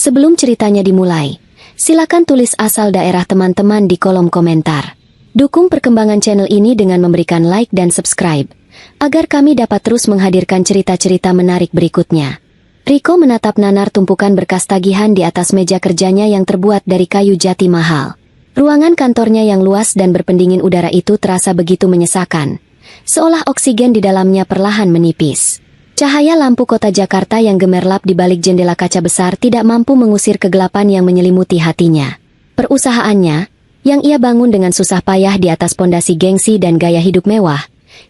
Sebelum ceritanya dimulai, silakan tulis asal daerah teman-teman di kolom komentar. Dukung perkembangan channel ini dengan memberikan like dan subscribe, agar kami dapat terus menghadirkan cerita-cerita menarik berikutnya. Riko menatap nanar tumpukan berkas tagihan di atas meja kerjanya yang terbuat dari kayu jati mahal. Ruangan kantornya yang luas dan berpendingin udara itu terasa begitu menyesakan, seolah oksigen di dalamnya perlahan menipis. Cahaya lampu kota Jakarta yang gemerlap di balik jendela kaca besar tidak mampu mengusir kegelapan yang menyelimuti hatinya. Perusahaannya, yang ia bangun dengan susah payah di atas pondasi gengsi dan gaya hidup mewah,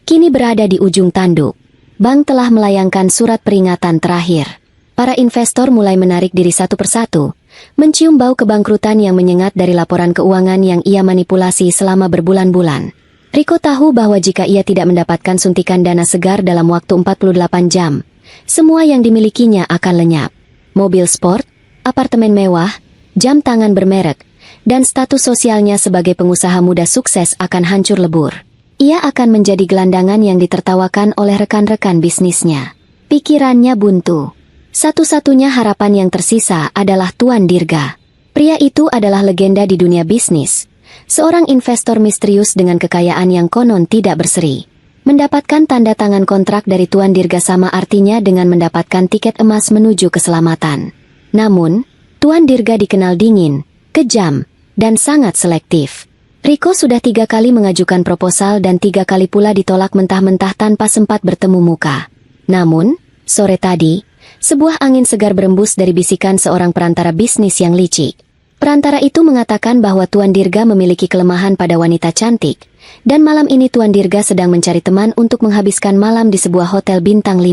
kini berada di ujung tanduk. Bank telah melayangkan surat peringatan terakhir. Para investor mulai menarik diri satu persatu, mencium bau kebangkrutan yang menyengat dari laporan keuangan yang ia manipulasi selama berbulan-bulan. Riko tahu bahwa jika ia tidak mendapatkan suntikan dana segar dalam waktu 48 jam, semua yang dimilikinya akan lenyap. Mobil sport, apartemen mewah, jam tangan bermerek, dan status sosialnya sebagai pengusaha muda sukses akan hancur lebur. Ia akan menjadi gelandangan yang ditertawakan oleh rekan-rekan bisnisnya. Pikirannya buntu. Satu-satunya harapan yang tersisa adalah Tuan Dirga. Pria itu adalah legenda di dunia bisnis. Seorang investor misterius dengan kekayaan yang konon tidak berseri. Mendapatkan tanda tangan kontrak dari Tuan Dirga sama artinya dengan mendapatkan tiket emas menuju keselamatan. Namun, Tuan Dirga dikenal dingin, kejam, dan sangat selektif. Riko sudah 3 kali mengajukan proposal dan 3 kali pula ditolak mentah-mentah tanpa sempat bertemu muka. Namun, sore tadi, sebuah angin segar berembus dari bisikan seorang perantara bisnis yang licik. Perantara itu mengatakan bahwa Tuan Dirga memiliki kelemahan pada wanita cantik, dan malam ini Tuan Dirga sedang mencari teman untuk menghabiskan malam di sebuah hotel bintang 5.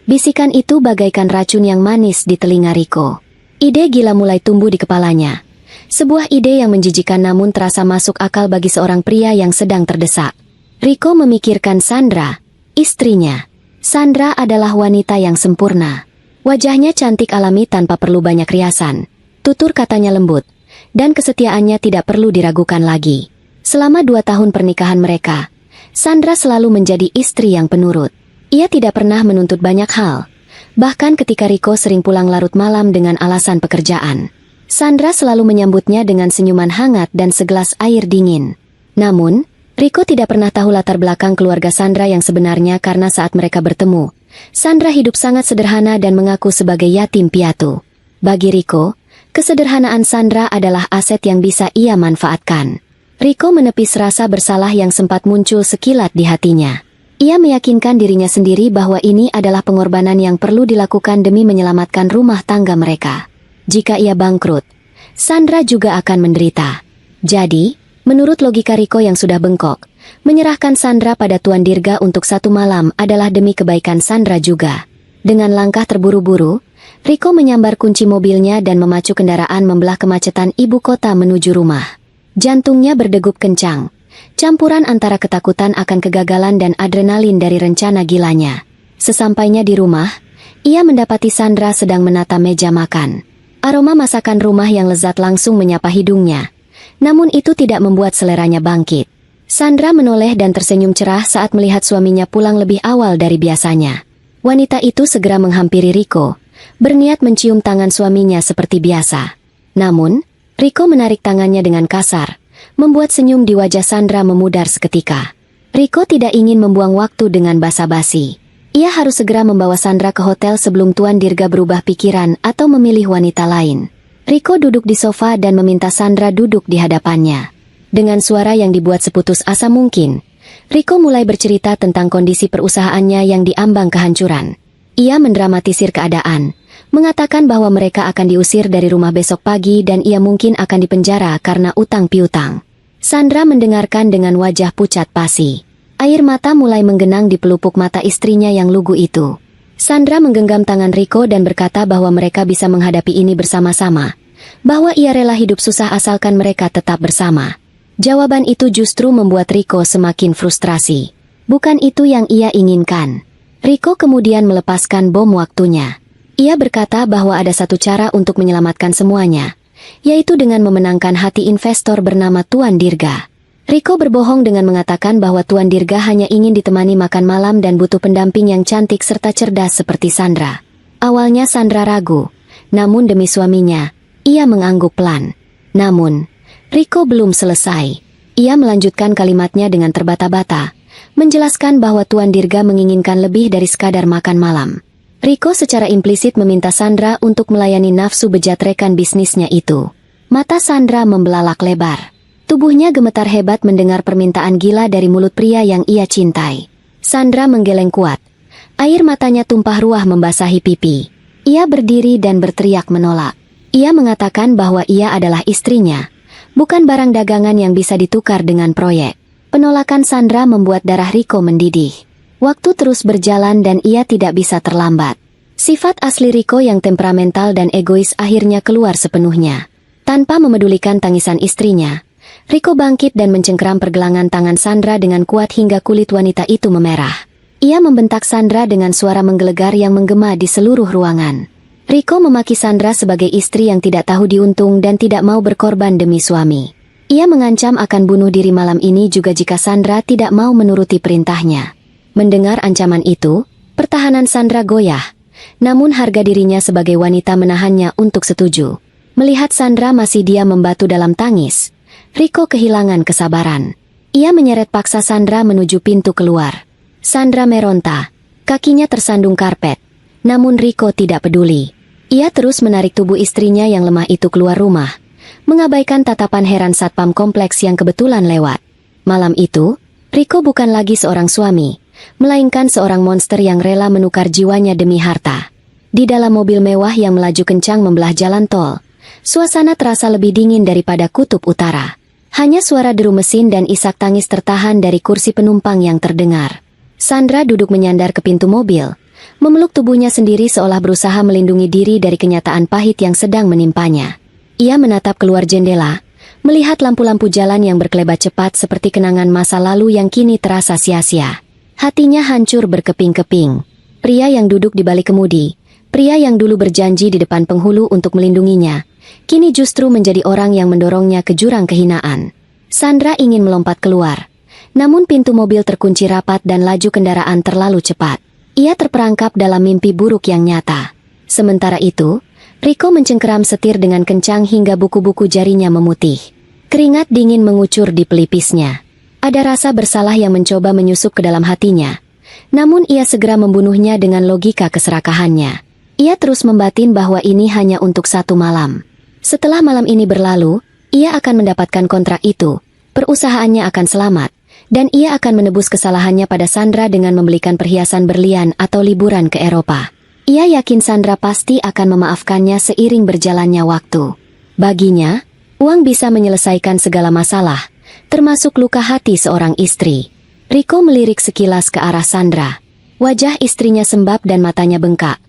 Bisikan itu bagaikan racun yang manis di telinga Riko. Ide gila mulai tumbuh di kepalanya. Sebuah ide yang menjijikan namun terasa masuk akal bagi seorang pria yang sedang terdesak. Riko memikirkan Sandra, istrinya. Sandra adalah wanita yang sempurna. Wajahnya cantik alami tanpa perlu banyak riasan. Tutur katanya lembut, dan kesetiaannya tidak perlu diragukan lagi. Selama 2 tahun pernikahan mereka, Sandra selalu menjadi istri yang penurut. Ia tidak pernah menuntut banyak hal, bahkan ketika Riko sering pulang larut malam dengan alasan pekerjaan. Sandra selalu menyambutnya dengan senyuman hangat dan segelas air dingin. Namun, Riko tidak pernah tahu latar belakang keluarga Sandra yang sebenarnya karena saat mereka bertemu, Sandra hidup sangat sederhana dan mengaku sebagai yatim piatu. Bagi Riko, kesederhanaan Sandra adalah aset yang bisa ia manfaatkan. Riko menepis rasa bersalah yang sempat muncul sekilat di hatinya. Ia meyakinkan dirinya sendiri bahwa ini adalah pengorbanan yang perlu dilakukan demi menyelamatkan rumah tangga mereka. Jika ia bangkrut, Sandra juga akan menderita. Jadi, menurut logika Riko yang sudah bengkok, menyerahkan Sandra pada Tuan Dirga untuk 1 malam adalah demi kebaikan Sandra juga. Dengan langkah terburu-buru, Riko menyambar kunci mobilnya dan memacu kendaraan membelah kemacetan ibu kota menuju rumah. Jantungnya berdegup kencang, campuran antara ketakutan akan kegagalan dan adrenalin dari rencana gilanya. Sesampainya di rumah, ia mendapati Sandra sedang menata meja makan. Aroma masakan rumah yang lezat langsung menyapa hidungnya. Namun itu tidak membuat seleranya bangkit. Sandra menoleh dan tersenyum cerah saat melihat suaminya pulang lebih awal dari biasanya. Wanita itu segera menghampiri Riko, berniat mencium tangan suaminya seperti biasa. Namun, Riko menarik tangannya dengan kasar, membuat senyum di wajah Sandra memudar seketika. Riko tidak ingin membuang waktu dengan basa-basi. Ia harus segera membawa Sandra ke hotel sebelum Tuan Dirga berubah pikiran atau memilih wanita lain. Riko duduk di sofa dan meminta Sandra duduk di hadapannya. Dengan suara yang dibuat seputus asa mungkin, Riko mulai bercerita tentang kondisi perusahaannya yang diambang kehancuran. Ia mendramatisir keadaan, mengatakan bahwa mereka akan diusir dari rumah besok pagi dan ia mungkin akan dipenjara karena utang piutang. Sandra mendengarkan dengan wajah pucat pasi. Air mata mulai menggenang di pelupuk mata istrinya yang lugu itu. Sandra menggenggam tangan Riko dan berkata bahwa mereka bisa menghadapi ini bersama-sama. Bahwa ia rela hidup susah asalkan mereka tetap bersama. Jawaban itu justru membuat Riko semakin frustrasi. Bukan itu yang ia inginkan. Riko kemudian melepaskan bom waktunya. Ia berkata bahwa ada satu cara untuk menyelamatkan semuanya, yaitu dengan memenangkan hati investor bernama Tuan Dirga. Riko berbohong dengan mengatakan bahwa Tuan Dirga hanya ingin ditemani makan malam dan butuh pendamping yang cantik serta cerdas seperti Sandra. Awalnya Sandra ragu, Namun demi suaminya, ia mengangguk pelan. Namun, Riko belum selesai. Ia melanjutkan kalimatnya dengan terbata-bata, menjelaskan bahwa Tuan Dirga menginginkan lebih dari sekadar makan malam. Riko secara implisit meminta Sandra untuk melayani nafsu bejat rekan bisnisnya itu. Mata Sandra membelalak lebar. Tubuhnya gemetar hebat mendengar permintaan gila dari mulut pria yang ia cintai. Sandra menggeleng kuat. Air matanya tumpah ruah membasahi pipi. Ia berdiri dan berteriak menolak. Ia mengatakan bahwa ia adalah istrinya, bukan barang dagangan yang bisa ditukar dengan proyek. Penolakan Sandra membuat darah Riko mendidih. Waktu terus berjalan dan ia tidak bisa terlambat. Sifat asli Riko yang temperamental dan egois akhirnya keluar sepenuhnya. Tanpa memedulikan tangisan istrinya, Riko bangkit dan mencengkeram pergelangan tangan Sandra dengan kuat hingga kulit wanita itu memerah. Ia membentak Sandra dengan suara menggelegar yang menggema di seluruh ruangan. Riko memaki Sandra sebagai istri yang tidak tahu diuntung dan tidak mau berkorban demi suami. Ia mengancam akan bunuh diri malam ini juga jika Sandra tidak mau menuruti perintahnya. Mendengar ancaman itu, pertahanan Sandra goyah. Namun harga dirinya sebagai wanita menahannya untuk setuju. Melihat Sandra masih diam membatu dalam tangis, Riko kehilangan kesabaran. Ia menyeret paksa Sandra menuju pintu keluar. Sandra meronta, kakinya tersandung karpet. Namun Riko tidak peduli. Ia terus menarik tubuh istrinya yang lemah itu keluar rumah, mengabaikan tatapan heran satpam kompleks yang kebetulan lewat. Malam itu, Riko bukan lagi seorang suami, melainkan seorang monster yang rela menukar jiwanya demi harta. Di dalam mobil mewah yang melaju kencang membelah jalan tol, suasana terasa lebih dingin daripada kutub utara. Hanya suara deru mesin dan isak tangis tertahan dari kursi penumpang yang terdengar. Sandra duduk menyandar ke pintu mobil, memeluk tubuhnya sendiri seolah berusaha melindungi diri dari kenyataan pahit yang sedang menimpanya. Ia menatap keluar jendela, melihat lampu-lampu jalan yang berkelebat cepat seperti kenangan masa lalu yang kini terasa sia-sia. Hatinya hancur berkeping-keping. Pria yang duduk di balik kemudi, pria yang dulu berjanji di depan penghulu untuk melindunginya, kini justru menjadi orang yang mendorongnya ke jurang kehinaan. Sandra ingin melompat keluar, namun pintu mobil terkunci rapat dan laju kendaraan terlalu cepat. Ia terperangkap dalam mimpi buruk yang nyata. Sementara itu, Riko mencengkeram setir dengan kencang hingga buku-buku jarinya memutih. Keringat dingin mengucur di pelipisnya. Ada rasa bersalah yang mencoba menyusup ke dalam hatinya. Namun ia segera membunuhnya dengan logika keserakahannya. Ia terus membatin bahwa ini hanya untuk satu malam. Setelah malam ini berlalu, ia akan mendapatkan kontrak itu, perusahaannya akan selamat, dan ia akan menebus kesalahannya pada Sandra dengan membelikan perhiasan berlian atau liburan ke Eropa. Ia yakin Sandra pasti akan memaafkannya seiring berjalannya waktu. Baginya, uang bisa menyelesaikan segala masalah, termasuk luka hati seorang istri. Riko melirik sekilas ke arah Sandra. Wajah istrinya sembab dan matanya bengkak.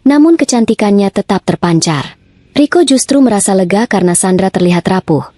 Namun kecantikannya tetap terpancar. Riko justru merasa lega karena Sandra terlihat rapuh.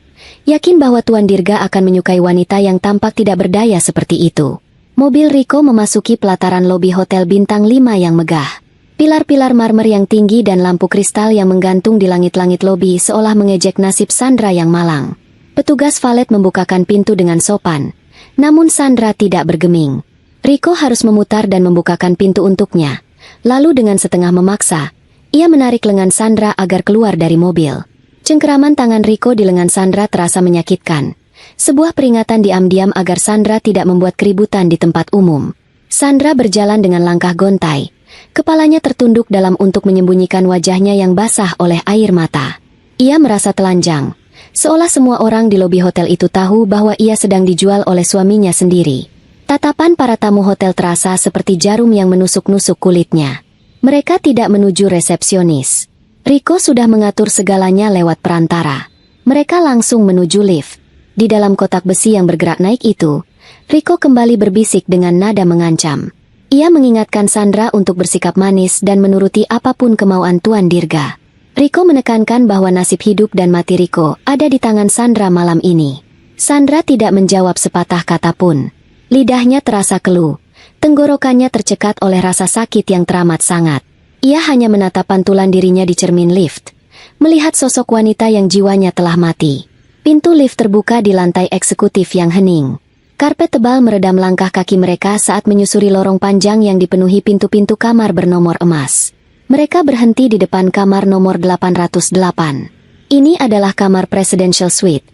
Yakin bahwa Tuan Dirga akan menyukai wanita yang tampak tidak berdaya seperti itu. Mobil Riko memasuki pelataran lobi Hotel Bintang 5 yang megah. Pilar-pilar marmer yang tinggi dan lampu kristal yang menggantung di langit-langit lobi seolah mengejek nasib Sandra yang malang. Petugas valet membukakan pintu dengan sopan. Namun Sandra tidak bergeming. Riko harus memutar dan membukakan pintu untuknya. Lalu dengan setengah memaksa, ia menarik lengan Sandra agar keluar dari mobil. Cengkeraman tangan Riko di lengan Sandra terasa menyakitkan. Sebuah peringatan diam-diam agar Sandra tidak membuat keributan di tempat umum. Sandra berjalan dengan langkah gontai. Kepalanya tertunduk dalam untuk menyembunyikan wajahnya yang basah oleh air mata. Ia merasa telanjang. Seolah semua orang di lobi hotel itu tahu bahwa ia sedang dijual oleh suaminya sendiri. Tatapan para tamu hotel terasa seperti jarum yang menusuk-nusuk kulitnya. Mereka tidak menuju resepsionis. Riko sudah mengatur segalanya lewat perantara. Mereka langsung menuju lift. Di dalam kotak besi yang bergerak naik itu, Riko kembali berbisik dengan nada mengancam. Ia mengingatkan Sandra untuk bersikap manis dan menuruti apapun kemauan Tuan Dirga. Riko menekankan bahwa nasib hidup dan mati Riko ada di tangan Sandra malam ini. Sandra tidak menjawab sepatah kata pun. Lidahnya terasa keluh. Tenggorokannya tercekat oleh rasa sakit yang teramat sangat. Ia hanya menatap pantulan dirinya di cermin lift, melihat sosok wanita yang jiwanya telah mati. Pintu lift terbuka di lantai eksekutif yang hening. Karpet tebal meredam langkah kaki mereka saat menyusuri lorong panjang yang dipenuhi pintu-pintu kamar bernomor emas. Mereka berhenti di depan kamar nomor 808. Ini adalah kamar Presidential Suite,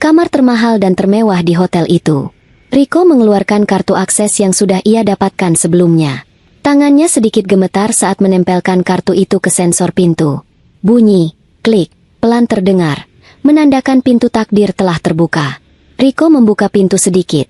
kamar termahal dan termewah di hotel itu. Rico mengeluarkan kartu akses yang sudah ia dapatkan sebelumnya. Tangannya sedikit gemetar saat menempelkan kartu itu ke sensor pintu. Bunyi, klik, pelan terdengar, menandakan pintu takdir telah terbuka. Rico membuka pintu sedikit,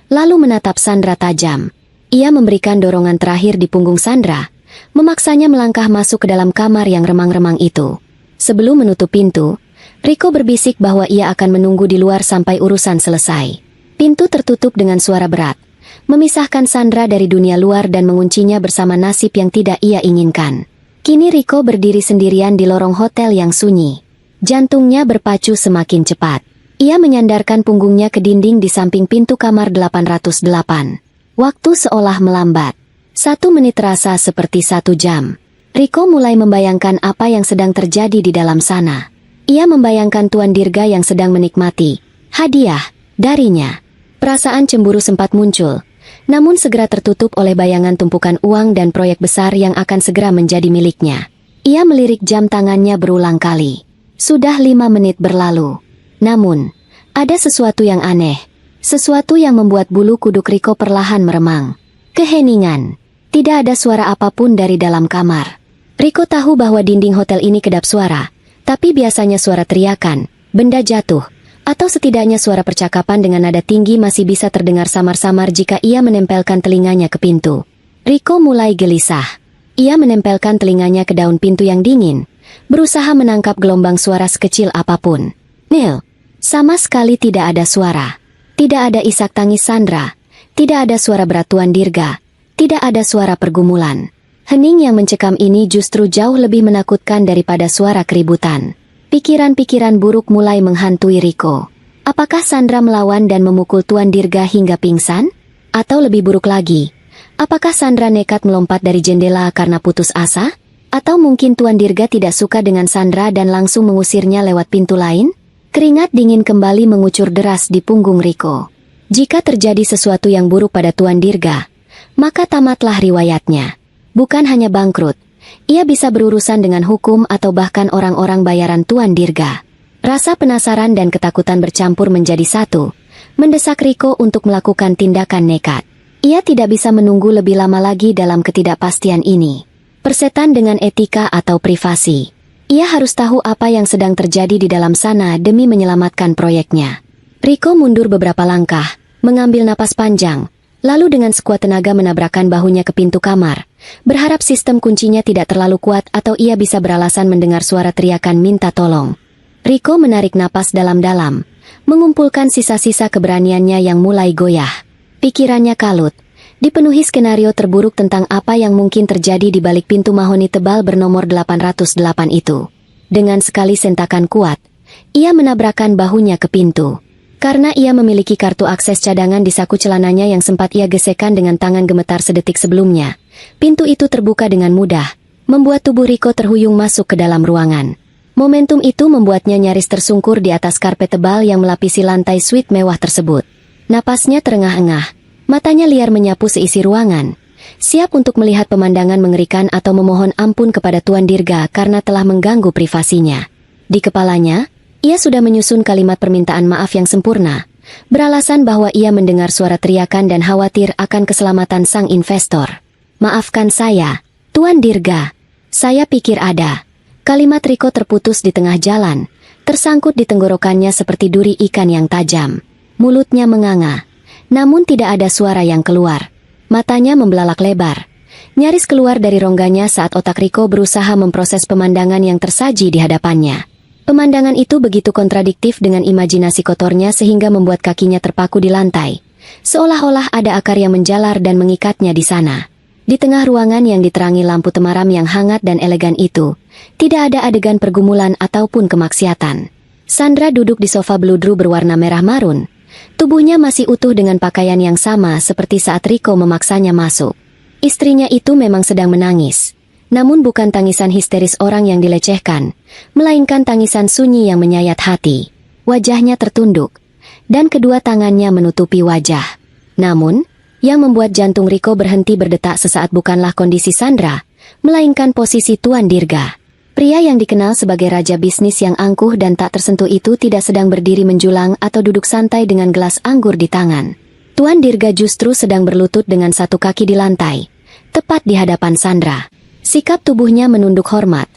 lalu menatap Sandra tajam. Ia memberikan dorongan terakhir di punggung Sandra, memaksanya melangkah masuk ke dalam kamar yang remang-remang itu. Sebelum menutup pintu, Rico berbisik bahwa ia akan menunggu di luar sampai urusan selesai. Pintu tertutup dengan suara berat, memisahkan Sandra dari dunia luar dan menguncinya bersama nasib yang tidak ia inginkan. Kini Rico berdiri sendirian di lorong hotel yang sunyi. Jantungnya berpacu semakin cepat. Ia menyandarkan punggungnya ke dinding di samping pintu kamar 808. Waktu seolah melambat. 1 menit terasa seperti 1 jam. Rico mulai membayangkan apa yang sedang terjadi di dalam sana. Ia membayangkan Tuan Dirga yang sedang menikmati hadiah darinya. Perasaan cemburu sempat muncul, namun segera tertutup oleh bayangan tumpukan uang dan proyek besar yang akan segera menjadi miliknya. Ia melirik jam tangannya berulang kali. Sudah 5 menit berlalu. Namun, ada sesuatu yang aneh. Sesuatu yang membuat bulu kuduk Rico perlahan meremang. Keheningan. Tidak ada suara apapun dari dalam kamar. Rico tahu bahwa dinding hotel ini kedap suara, tapi biasanya suara teriakan, benda jatuh, atau setidaknya suara percakapan dengan nada tinggi masih bisa terdengar samar-samar jika ia menempelkan telinganya ke pintu. Rico mulai gelisah. Ia menempelkan telinganya ke daun pintu yang dingin, berusaha menangkap gelombang suara sekecil apapun. Nil. Sama sekali tidak ada suara. Tidak ada isak tangis Sandra. Tidak ada suara berat Tuan Dirga. Tidak ada suara pergumulan. Hening yang mencekam ini justru jauh lebih menakutkan daripada suara keributan. Pikiran-pikiran buruk mulai menghantui Rico. Apakah Sandra melawan dan memukul Tuan Dirga hingga pingsan? Atau lebih buruk lagi, apakah Sandra nekat melompat dari jendela karena putus asa? Atau mungkin Tuan Dirga tidak suka dengan Sandra dan langsung mengusirnya lewat pintu lain? Keringat dingin kembali mengucur deras di punggung Rico. Jika terjadi sesuatu yang buruk pada Tuan Dirga, maka tamatlah riwayatnya. Bukan hanya bangkrut, ia bisa berurusan dengan hukum atau bahkan orang-orang bayaran Tuan Dirga. Rasa penasaran dan ketakutan bercampur menjadi satu, mendesak Rico untuk melakukan tindakan nekat. Ia tidak bisa menunggu lebih lama lagi dalam ketidakpastian ini. Persetan dengan etika atau privasi. Ia harus tahu apa yang sedang terjadi di dalam sana demi menyelamatkan proyeknya. Rico mundur beberapa langkah, mengambil napas panjang, lalu dengan sekuat tenaga menabrakkan bahunya ke pintu kamar, berharap sistem kuncinya tidak terlalu kuat atau ia bisa beralasan mendengar suara teriakan minta tolong. Rico menarik napas dalam-dalam, mengumpulkan sisa-sisa keberaniannya yang mulai goyah. Pikirannya kalut, dipenuhi skenario terburuk tentang apa yang mungkin terjadi di balik pintu mahoni tebal bernomor 808 itu. Dengan sekali sentakan kuat, ia menabrakkan bahunya ke pintu. Karena ia memiliki kartu akses cadangan di saku celananya yang sempat ia gesekkan dengan tangan gemetar sedetik sebelumnya, pintu itu terbuka dengan mudah, membuat tubuh Rico terhuyung masuk ke dalam ruangan. Momentum itu membuatnya nyaris tersungkur di atas karpet tebal yang melapisi lantai suite mewah tersebut. Napasnya terengah-engah, matanya liar menyapu seisi ruangan, siap untuk melihat pemandangan mengerikan atau memohon ampun kepada Tuan Dirga karena telah mengganggu privasinya. Di kepalanya, ia sudah menyusun kalimat permintaan maaf yang sempurna, beralasan bahwa ia mendengar suara teriakan dan khawatir akan keselamatan sang investor. "Maafkan saya, Tuan Dirga. Saya pikir ada." Kalimat Rico terputus di tengah jalan, tersangkut di tenggorokannya seperti duri ikan yang tajam. Mulutnya menganga, namun tidak ada suara yang keluar. Matanya membelalak lebar, nyaris keluar dari rongganya saat otak Rico berusaha memproses pemandangan yang tersaji di hadapannya. Pemandangan itu begitu kontradiktif dengan imajinasi kotornya sehingga membuat kakinya terpaku di lantai, seolah-olah ada akar yang menjalar dan mengikatnya di sana. Di tengah ruangan yang diterangi lampu temaram yang hangat dan elegan itu, tidak ada adegan pergumulan ataupun kemaksiatan. Sandra duduk di sofa beludru berwarna merah marun. Tubuhnya masih utuh dengan pakaian yang sama seperti saat Rico memaksanya masuk. Istrinya itu memang sedang menangis. Namun bukan tangisan histeris orang yang dilecehkan, melainkan tangisan sunyi yang menyayat hati. Wajahnya tertunduk, dan kedua tangannya menutupi wajah. Namun, yang membuat jantung Rico berhenti berdetak sesaat bukanlah kondisi Sandra, melainkan posisi Tuan Dirga. Pria yang dikenal sebagai raja bisnis yang angkuh dan tak tersentuh itu tidak sedang berdiri menjulang atau duduk santai dengan gelas anggur di tangan. Tuan Dirga justru sedang berlutut dengan satu kaki di lantai, tepat di hadapan Sandra. Sikap tubuhnya menunduk hormat,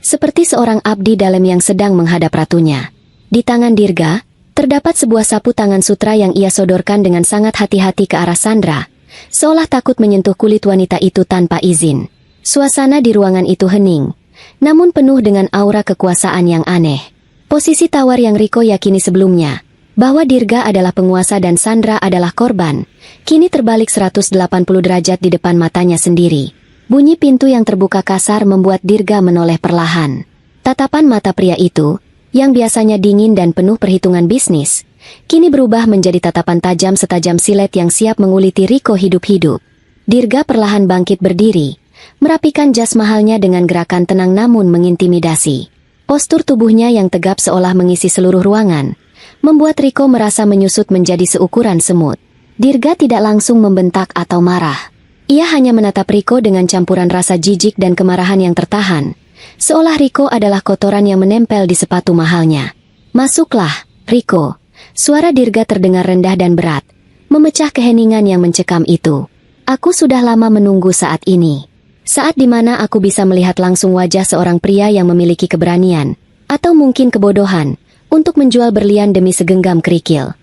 seperti seorang abdi dalam yang sedang menghadap ratunya. Di tangan Dirga, terdapat sebuah sapu tangan sutra yang ia sodorkan dengan sangat hati-hati ke arah Sandra, seolah takut menyentuh kulit wanita itu tanpa izin. Suasana di ruangan itu hening, namun penuh dengan aura kekuasaan yang aneh. Posisi tawar yang Riko yakini sebelumnya, bahwa Dirga adalah penguasa dan Sandra adalah korban, kini terbalik 180 derajat di depan matanya sendiri. Bunyi pintu yang terbuka kasar membuat Dirga menoleh perlahan. Tatapan mata pria itu, yang biasanya dingin dan penuh perhitungan bisnis, kini berubah menjadi tatapan tajam setajam silet yang siap menguliti Riko hidup-hidup. Dirga perlahan bangkit berdiri, merapikan jas mahalnya dengan gerakan tenang namun mengintimidasi. Postur tubuhnya yang tegap seolah mengisi seluruh ruangan, membuat Riko merasa menyusut menjadi seukuran semut. Dirga tidak langsung membentak atau marah. Ia hanya menatap Riko dengan campuran rasa jijik dan kemarahan yang tertahan, seolah Riko adalah kotoran yang menempel di sepatu mahalnya. "Masuklah, Riko." Suara Dirga terdengar rendah dan berat, memecah keheningan yang mencekam itu. "Aku sudah lama menunggu saat ini. Saat di mana aku bisa melihat langsung wajah seorang pria yang memiliki keberanian, atau mungkin kebodohan, untuk menjual berlian demi segenggam kerikil."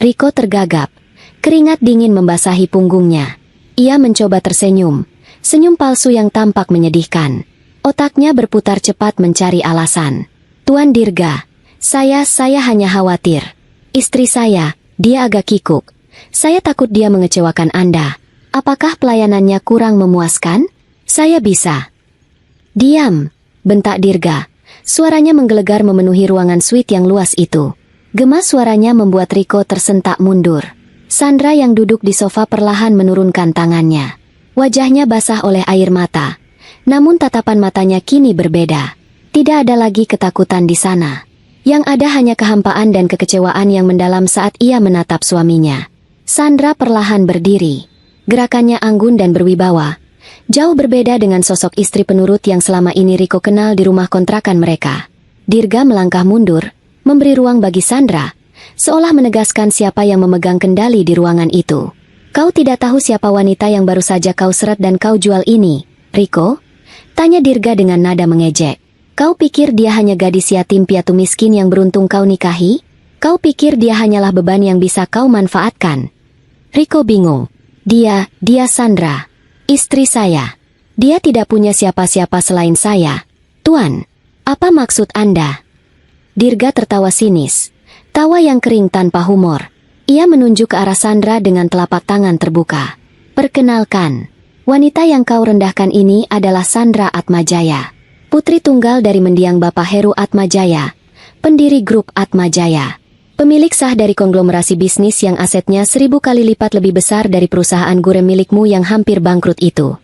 Riko tergagap, keringat dingin membasahi punggungnya. Ia mencoba tersenyum, senyum palsu yang tampak menyedihkan. Otaknya berputar cepat mencari alasan. "Tuan Dirga, saya hanya khawatir. Istri saya, dia agak kikuk. Saya takut dia mengecewakan Anda. Apakah pelayanannya kurang memuaskan? Saya bisa." "Diam," bentak Dirga. Suaranya menggelegar memenuhi ruangan suite yang luas itu. Gemas suaranya membuat Riko tersentak mundur. Sandra yang duduk di sofa perlahan menurunkan tangannya. Wajahnya basah oleh air mata, namun tatapan matanya kini berbeda. Tidak ada lagi ketakutan di sana. Yang ada hanya kehampaan dan kekecewaan yang mendalam saat ia menatap suaminya. Sandra perlahan berdiri. Gerakannya anggun dan berwibawa, jauh berbeda dengan sosok istri penurut yang selama ini Riko kenal di rumah kontrakan mereka. Dirga melangkah mundur, memberi ruang bagi Sandra, seolah menegaskan siapa yang memegang kendali di ruangan itu. "Kau tidak tahu siapa wanita yang baru saja kau seret dan kau jual ini, Riko?" tanya Dirga dengan nada mengejek. "Kau pikir dia hanya gadis yatim piatu miskin yang beruntung kau nikahi? Kau pikir dia hanyalah beban yang bisa kau manfaatkan?" Riko bingung. Dia Sandra, istri saya. Dia tidak punya siapa-siapa selain saya. "Tuan, apa maksud Anda?" Dirga tertawa sinis, tawa yang kering tanpa humor. Ia menunjuk ke arah Sandra dengan telapak tangan terbuka. "Perkenalkan, wanita yang kau rendahkan ini adalah Sandra Atmajaya, putri tunggal dari mendiang Bapak Heru Atmajaya, pendiri grup Atmajaya. Pemilik sah dari konglomerasi bisnis yang asetnya 1000 kali lipat lebih besar dari perusahaan gurem milikmu yang hampir bangkrut itu."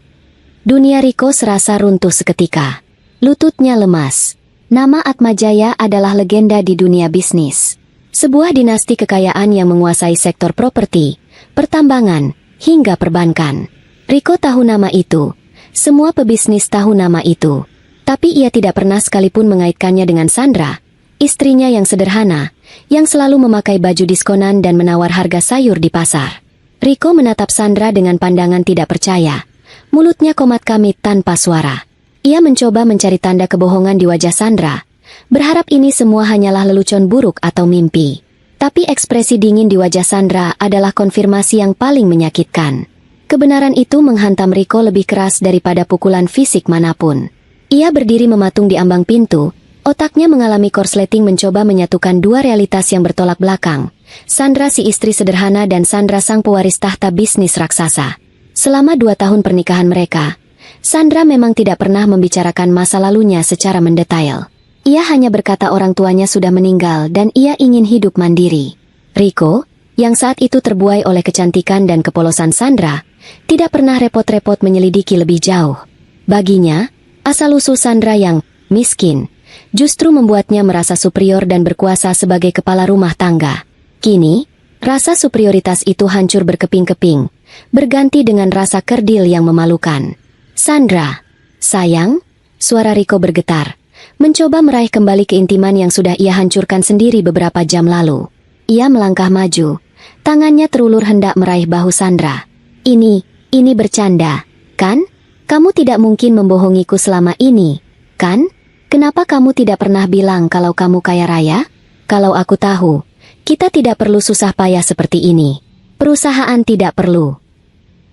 Dunia Riko serasa runtuh seketika. Lututnya lemas. Nama Atmajaya adalah legenda di dunia bisnis. Sebuah dinasti kekayaan yang menguasai sektor properti, pertambangan, hingga perbankan. Riko tahu nama itu. Semua pebisnis tahu nama itu. Tapi ia tidak pernah sekalipun mengaitkannya dengan Sandra, istrinya yang sederhana, yang selalu memakai baju diskonan dan menawar harga sayur di pasar. Riko menatap Sandra dengan pandangan tidak percaya. Mulutnya komat kamit tanpa suara. Ia mencoba mencari tanda kebohongan di wajah Sandra, berharap ini semua hanyalah lelucon buruk atau mimpi. Tapi ekspresi dingin di wajah Sandra adalah konfirmasi yang paling menyakitkan. Kebenaran itu menghantam Riko lebih keras daripada pukulan fisik manapun. Ia berdiri mematung di ambang pintu. Otaknya mengalami korsleting mencoba menyatukan dua realitas yang bertolak belakang. Sandra si istri sederhana dan Sandra sang pewaris tahta bisnis raksasa. Selama 2 tahun pernikahan mereka, Sandra memang tidak pernah membicarakan masa lalunya secara mendetail. Ia hanya berkata orang tuanya sudah meninggal dan ia ingin hidup mandiri. Riko, yang saat itu terbuai oleh kecantikan dan kepolosan Sandra, tidak pernah repot-repot menyelidiki lebih jauh. Baginya, asal-usul Sandra yang miskin justru membuatnya merasa superior dan berkuasa sebagai kepala rumah tangga. Kini, rasa superioritas itu hancur berkeping-keping, berganti dengan rasa kerdil yang memalukan. "Sandra, Sayang, suara Riko bergetar. Mencoba meraih kembali keintiman yang sudah ia hancurkan sendiri beberapa jam lalu. Ia melangkah maju. Tangannya terulur hendak meraih bahu Sandra. Ini bercanda, kan? Kamu tidak mungkin membohongiku selama ini, kan? Kenapa kamu tidak pernah bilang kalau kamu kaya raya? Kalau aku tahu, kita tidak perlu susah payah seperti ini. Perusahaan tidak perlu.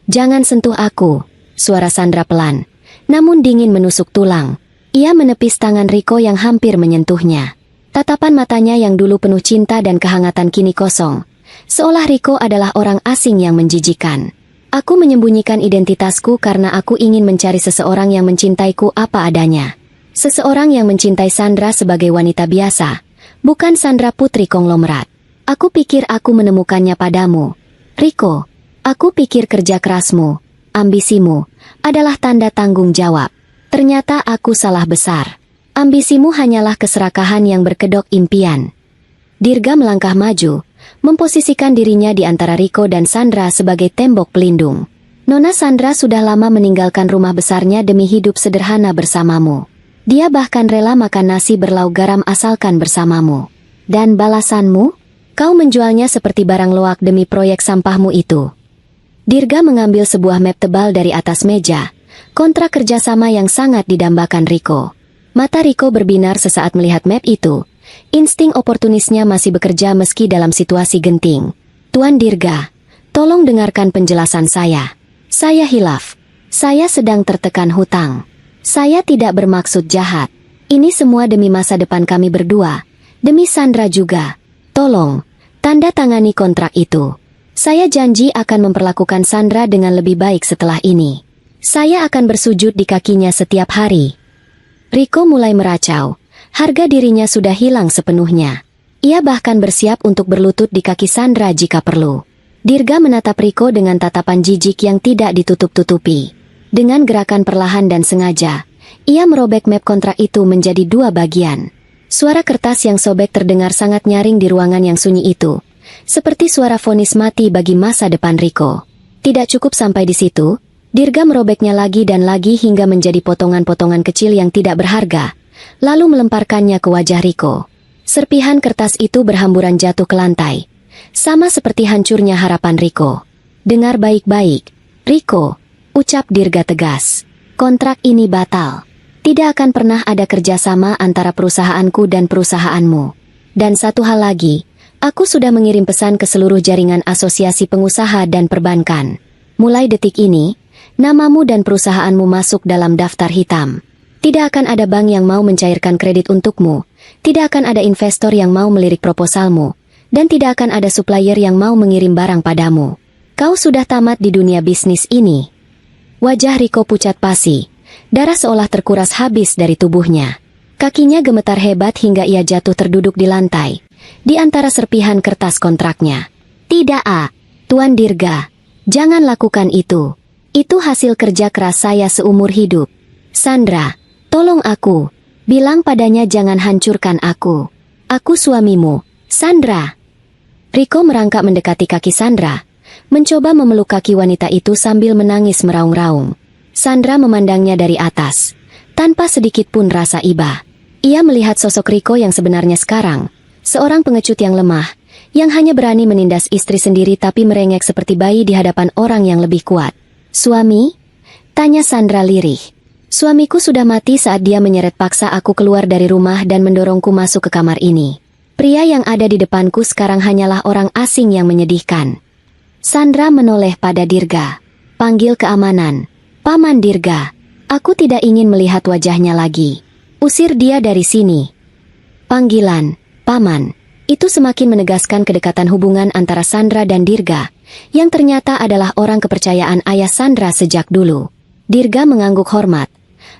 Jangan sentuh aku, suara Sandra pelan, namun dingin menusuk tulang. Ia menepis tangan Riko yang hampir menyentuhnya. Tatapan matanya yang dulu penuh cinta dan kehangatan kini kosong. Seolah Riko adalah orang asing yang menjijikan. Aku menyembunyikan identitasku karena aku ingin mencari seseorang yang mencintaiku apa adanya. Seseorang yang mencintai Sandra sebagai wanita biasa, bukan Sandra putri konglomerat. Aku pikir aku menemukannya padamu. Riko, aku pikir kerja kerasmu, ambisimu, adalah tanda tanggung jawab. Ternyata aku salah besar. Ambisimu hanyalah keserakahan yang berkedok impian. Dirga melangkah maju, memposisikan dirinya di antara Riko dan Sandra sebagai tembok pelindung. Nona Sandra sudah lama meninggalkan rumah besarnya demi hidup sederhana bersamamu. Dia bahkan rela makan nasi berlauk garam asalkan bersamamu. Dan balasanmu? Kau menjualnya seperti barang loak demi proyek sampahmu itu. Dirga mengambil sebuah map tebal dari atas meja, kontrak kerjasama yang sangat didambakan Riko. Mata Riko berbinar sesaat melihat map itu. Insting oportunisnya masih bekerja meski dalam situasi genting. Tuan Dirga, tolong dengarkan penjelasan saya. Saya hilaf. Saya sedang tertekan hutang. Saya tidak bermaksud jahat. Ini semua demi masa depan kami berdua. Demi Sandra juga. Tolong, tanda tangani kontrak itu. Saya janji akan memperlakukan Sandra dengan lebih baik setelah ini. Saya akan bersujud di kakinya setiap hari. Riko mulai meracau. Harga dirinya sudah hilang sepenuhnya. Ia bahkan bersiap untuk berlutut di kaki Sandra jika perlu. Dirga menatap Riko dengan tatapan jijik yang tidak ditutup-tutupi. Dengan gerakan perlahan dan sengaja, ia merobek map kontrak itu menjadi dua bagian. Suara kertas yang sobek terdengar sangat nyaring di ruangan yang sunyi itu, seperti suara vonis mati bagi masa depan Riko. Tidak cukup sampai di situ, Dirga merobeknya lagi dan lagi hingga menjadi potongan-potongan kecil yang tidak berharga, lalu melemparkannya ke wajah Riko. Serpihan kertas itu berhamburan jatuh ke lantai, sama seperti hancurnya harapan Riko. Dengar baik-baik, Riko, ucap Dirga tegas. Kontrak ini batal. Tidak akan pernah ada kerjasama antara perusahaanku dan perusahaanmu. Dan satu hal lagi, aku sudah mengirim pesan ke seluruh jaringan asosiasi pengusaha dan perbankan. Mulai detik ini, namamu dan perusahaanmu masuk dalam daftar hitam. Tidak akan ada bank yang mau mencairkan kredit untukmu, tidak akan ada investor yang mau melirik proposalmu, dan tidak akan ada supplier yang mau mengirim barang padamu. Kau sudah tamat di dunia bisnis ini. Wajah Riko pucat pasi, darah seolah terkuras habis dari tubuhnya. Kakinya gemetar hebat hingga ia jatuh terduduk di lantai, di antara serpihan kertas kontraknya. Tidak, Tuan Dirga, jangan lakukan itu. Itu hasil kerja keras saya seumur hidup. Sandra, tolong aku. Bilang padanya jangan hancurkan aku. Aku suamimu, Sandra. Riko merangkak mendekati kaki Sandra, mencoba memeluk kaki wanita itu sambil menangis meraung-raung. Sandra memandangnya dari atas, tanpa sedikit pun rasa iba. Ia melihat sosok Riko yang sebenarnya sekarang, seorang pengecut yang lemah, yang hanya berani menindas istri sendiri tapi merengek seperti bayi di hadapan orang yang lebih kuat. Suami? Tanya Sandra lirih. Suamiku sudah mati saat dia menyeret paksa aku keluar dari rumah dan mendorongku masuk ke kamar ini. Pria yang ada di depanku sekarang hanyalah orang asing yang menyedihkan. Sandra menoleh pada Dirga. Panggil keamanan. Paman Dirga. Aku tidak ingin melihat wajahnya lagi. Usir dia dari sini. Panggilan, Paman. Itu semakin menegaskan kedekatan hubungan antara Sandra dan Dirga, yang ternyata adalah orang kepercayaan ayah Sandra sejak dulu. Dirga mengangguk hormat,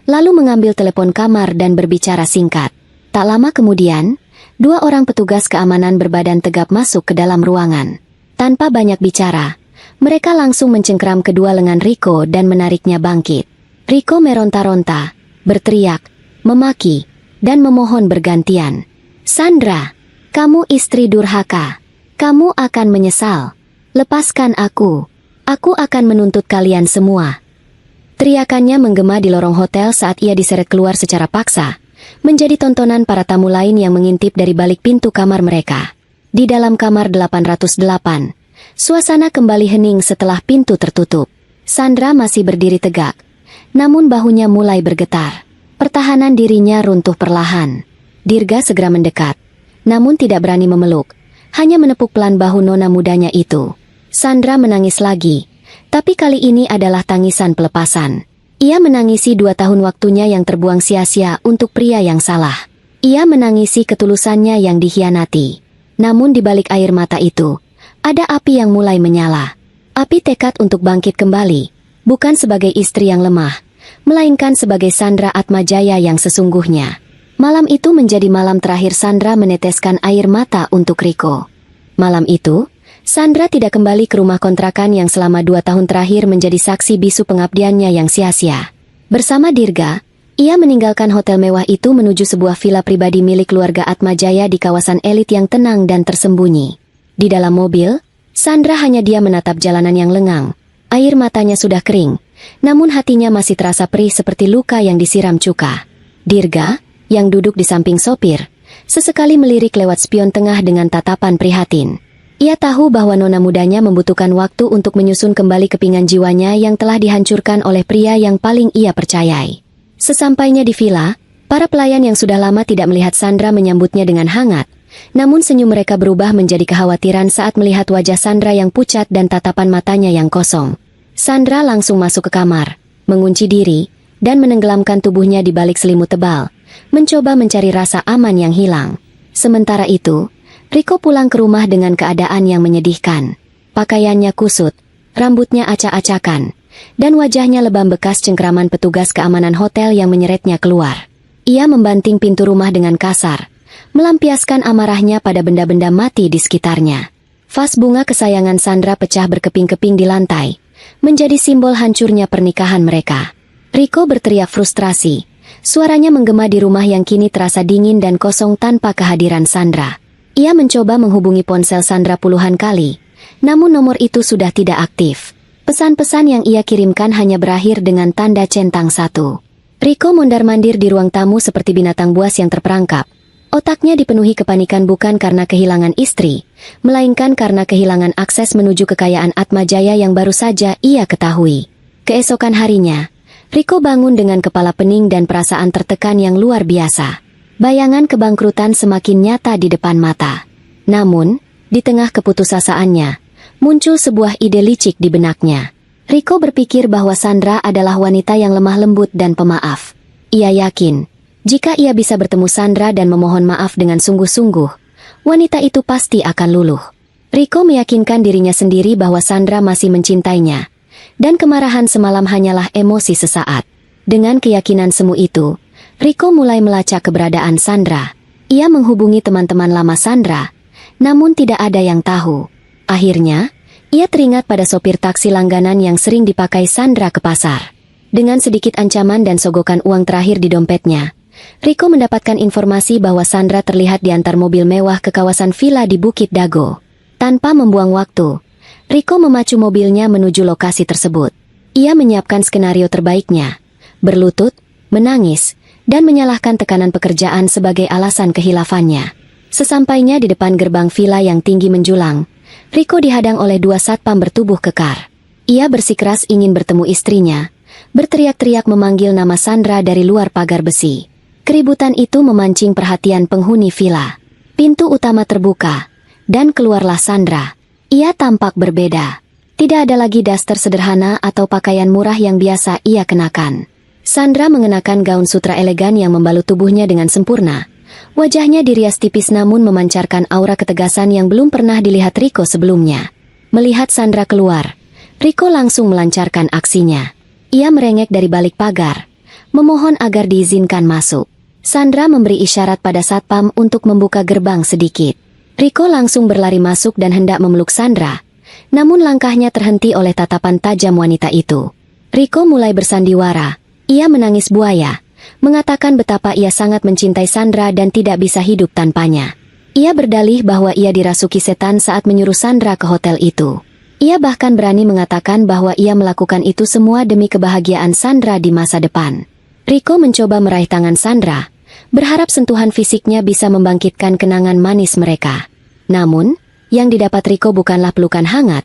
lalu mengambil telepon kamar dan berbicara singkat. Tak lama kemudian, dua orang petugas keamanan berbadan tegap masuk ke dalam ruangan. Tanpa banyak bicara, mereka langsung mencengkeram kedua lengan Riko dan menariknya bangkit. Riko meronta-ronta, berteriak, memaki, dan memohon bergantian. Sandra, kamu istri durhaka. Kamu akan menyesal. Lepaskan aku. Aku akan menuntut kalian semua. Teriakannya menggema di lorong hotel saat ia diseret keluar secara paksa, menjadi tontonan para tamu lain yang mengintip dari balik pintu kamar mereka. Di dalam kamar 808, suasana kembali hening setelah pintu tertutup. Sandra masih berdiri tegak, namun bahunya mulai bergetar. Pertahanan dirinya runtuh perlahan. Dirga segera mendekat, namun tidak berani memeluk, hanya menepuk pelan bahu nona mudanya itu. Sandra menangis lagi, tapi kali ini adalah tangisan pelepasan. Ia menangisi 2 tahun waktunya yang terbuang sia-sia untuk pria yang salah. Ia menangisi ketulusannya yang dikhianati. Namun di balik air mata itu, ada api yang mulai menyala. Api tekad untuk bangkit kembali, bukan sebagai istri yang lemah, melainkan sebagai Sandra Atmajaya yang sesungguhnya. Malam itu menjadi malam terakhir Sandra meneteskan air mata untuk Riko. Malam itu, Sandra tidak kembali ke rumah kontrakan yang selama 2 tahun terakhir menjadi saksi bisu pengabdiannya yang sia-sia. Bersama Dirga, ia meninggalkan hotel mewah itu menuju sebuah villa pribadi milik keluarga Atmajaya di kawasan elit yang tenang dan tersembunyi. Di dalam mobil, Sandra hanya diam menatap jalanan yang lengang. Air matanya sudah kering, namun hatinya masih terasa perih seperti luka yang disiram cuka. Dirga, yang duduk di samping sopir, sesekali melirik lewat spion tengah dengan tatapan prihatin. Ia tahu bahwa nona mudanya membutuhkan waktu untuk menyusun kembali kepingan jiwanya yang telah dihancurkan oleh pria yang paling ia percayai. Sesampainya di villa, para pelayan yang sudah lama tidak melihat Sandra menyambutnya dengan hangat, namun senyum mereka berubah menjadi kekhawatiran saat melihat wajah Sandra yang pucat dan tatapan matanya yang kosong. Sandra langsung masuk ke kamar, mengunci diri, dan menenggelamkan tubuhnya di balik selimut tebal, mencoba mencari rasa aman yang hilang. Sementara itu, Riko pulang ke rumah dengan keadaan yang menyedihkan. Pakaiannya kusut, rambutnya acak-acakan, dan wajahnya lebam bekas cengkraman petugas keamanan hotel yang menyeretnya keluar. Ia membanting pintu rumah dengan kasar, melampiaskan amarahnya pada benda-benda mati di sekitarnya. Vas bunga kesayangan Sandra pecah berkeping-keping di lantai, menjadi simbol hancurnya pernikahan mereka. Riko berteriak frustrasi. Suaranya menggema di rumah yang kini terasa dingin dan kosong tanpa kehadiran Sandra. Ia mencoba menghubungi ponsel Sandra puluhan kali, namun nomor itu sudah tidak aktif. Pesan-pesan yang ia kirimkan hanya berakhir dengan tanda centang 1. Riko mondar-mandir di ruang tamu seperti binatang buas yang terperangkap. Otaknya dipenuhi kepanikan bukan karena kehilangan istri, melainkan karena kehilangan akses menuju kekayaan Atmajaya yang baru saja ia ketahui. Keesokan harinya, Riko bangun dengan kepala pening dan perasaan tertekan yang luar biasa. Bayangan kebangkrutan semakin nyata di depan mata. Namun, di tengah keputusasaannya, muncul sebuah ide licik di benaknya. Riko berpikir bahwa Sandra adalah wanita yang lemah lembut dan pemaaf. Ia yakin, jika ia bisa bertemu Sandra dan memohon maaf dengan sungguh-sungguh, wanita itu pasti akan luluh. Riko meyakinkan dirinya sendiri bahwa Sandra masih mencintainya, dan kemarahan semalam hanyalah emosi sesaat. Dengan keyakinan semu itu, Riko mulai melacak keberadaan Sandra. Ia menghubungi teman-teman lama Sandra, namun tidak ada yang tahu. Akhirnya, ia teringat pada sopir taksi langganan yang sering dipakai Sandra ke pasar. Dengan sedikit ancaman dan sogokan uang terakhir di dompetnya, Riko mendapatkan informasi bahwa Sandra terlihat diantar mobil mewah ke kawasan villa di Bukit Dago. Tanpa membuang waktu, Riko memacu mobilnya menuju lokasi tersebut. Ia menyiapkan skenario terbaiknya, berlutut, menangis, dan menyalahkan tekanan pekerjaan sebagai alasan kehilafannya. Sesampainya di depan gerbang villa yang tinggi menjulang, Riko dihadang oleh 2 satpam bertubuh kekar. Ia bersikeras ingin bertemu istrinya, berteriak-teriak memanggil nama Sandra dari luar pagar besi. Keributan itu memancing perhatian penghuni villa. Pintu utama terbuka, dan keluarlah Sandra. Ia tampak berbeda. Tidak ada lagi daster sederhana atau pakaian murah yang biasa ia kenakan. Sandra mengenakan gaun sutra elegan yang membalut tubuhnya dengan sempurna. Wajahnya dirias tipis namun memancarkan aura ketegasan yang belum pernah dilihat Riko sebelumnya. Melihat Sandra keluar, Riko langsung melancarkan aksinya. Ia merengek dari balik pagar, memohon agar diizinkan masuk. Sandra memberi isyarat pada satpam untuk membuka gerbang sedikit. Riko langsung berlari masuk dan hendak memeluk Sandra, namun langkahnya terhenti oleh tatapan tajam wanita itu. Riko mulai bersandiwara. Ia menangis buaya, mengatakan betapa ia sangat mencintai Sandra dan tidak bisa hidup tanpanya. Ia berdalih bahwa ia dirasuki setan saat menyuruh Sandra ke hotel itu. Ia bahkan berani mengatakan bahwa ia melakukan itu semua demi kebahagiaan Sandra di masa depan. Riko mencoba meraih tangan Sandra, berharap sentuhan fisiknya bisa membangkitkan kenangan manis mereka. Namun, yang didapat Riko bukanlah pelukan hangat,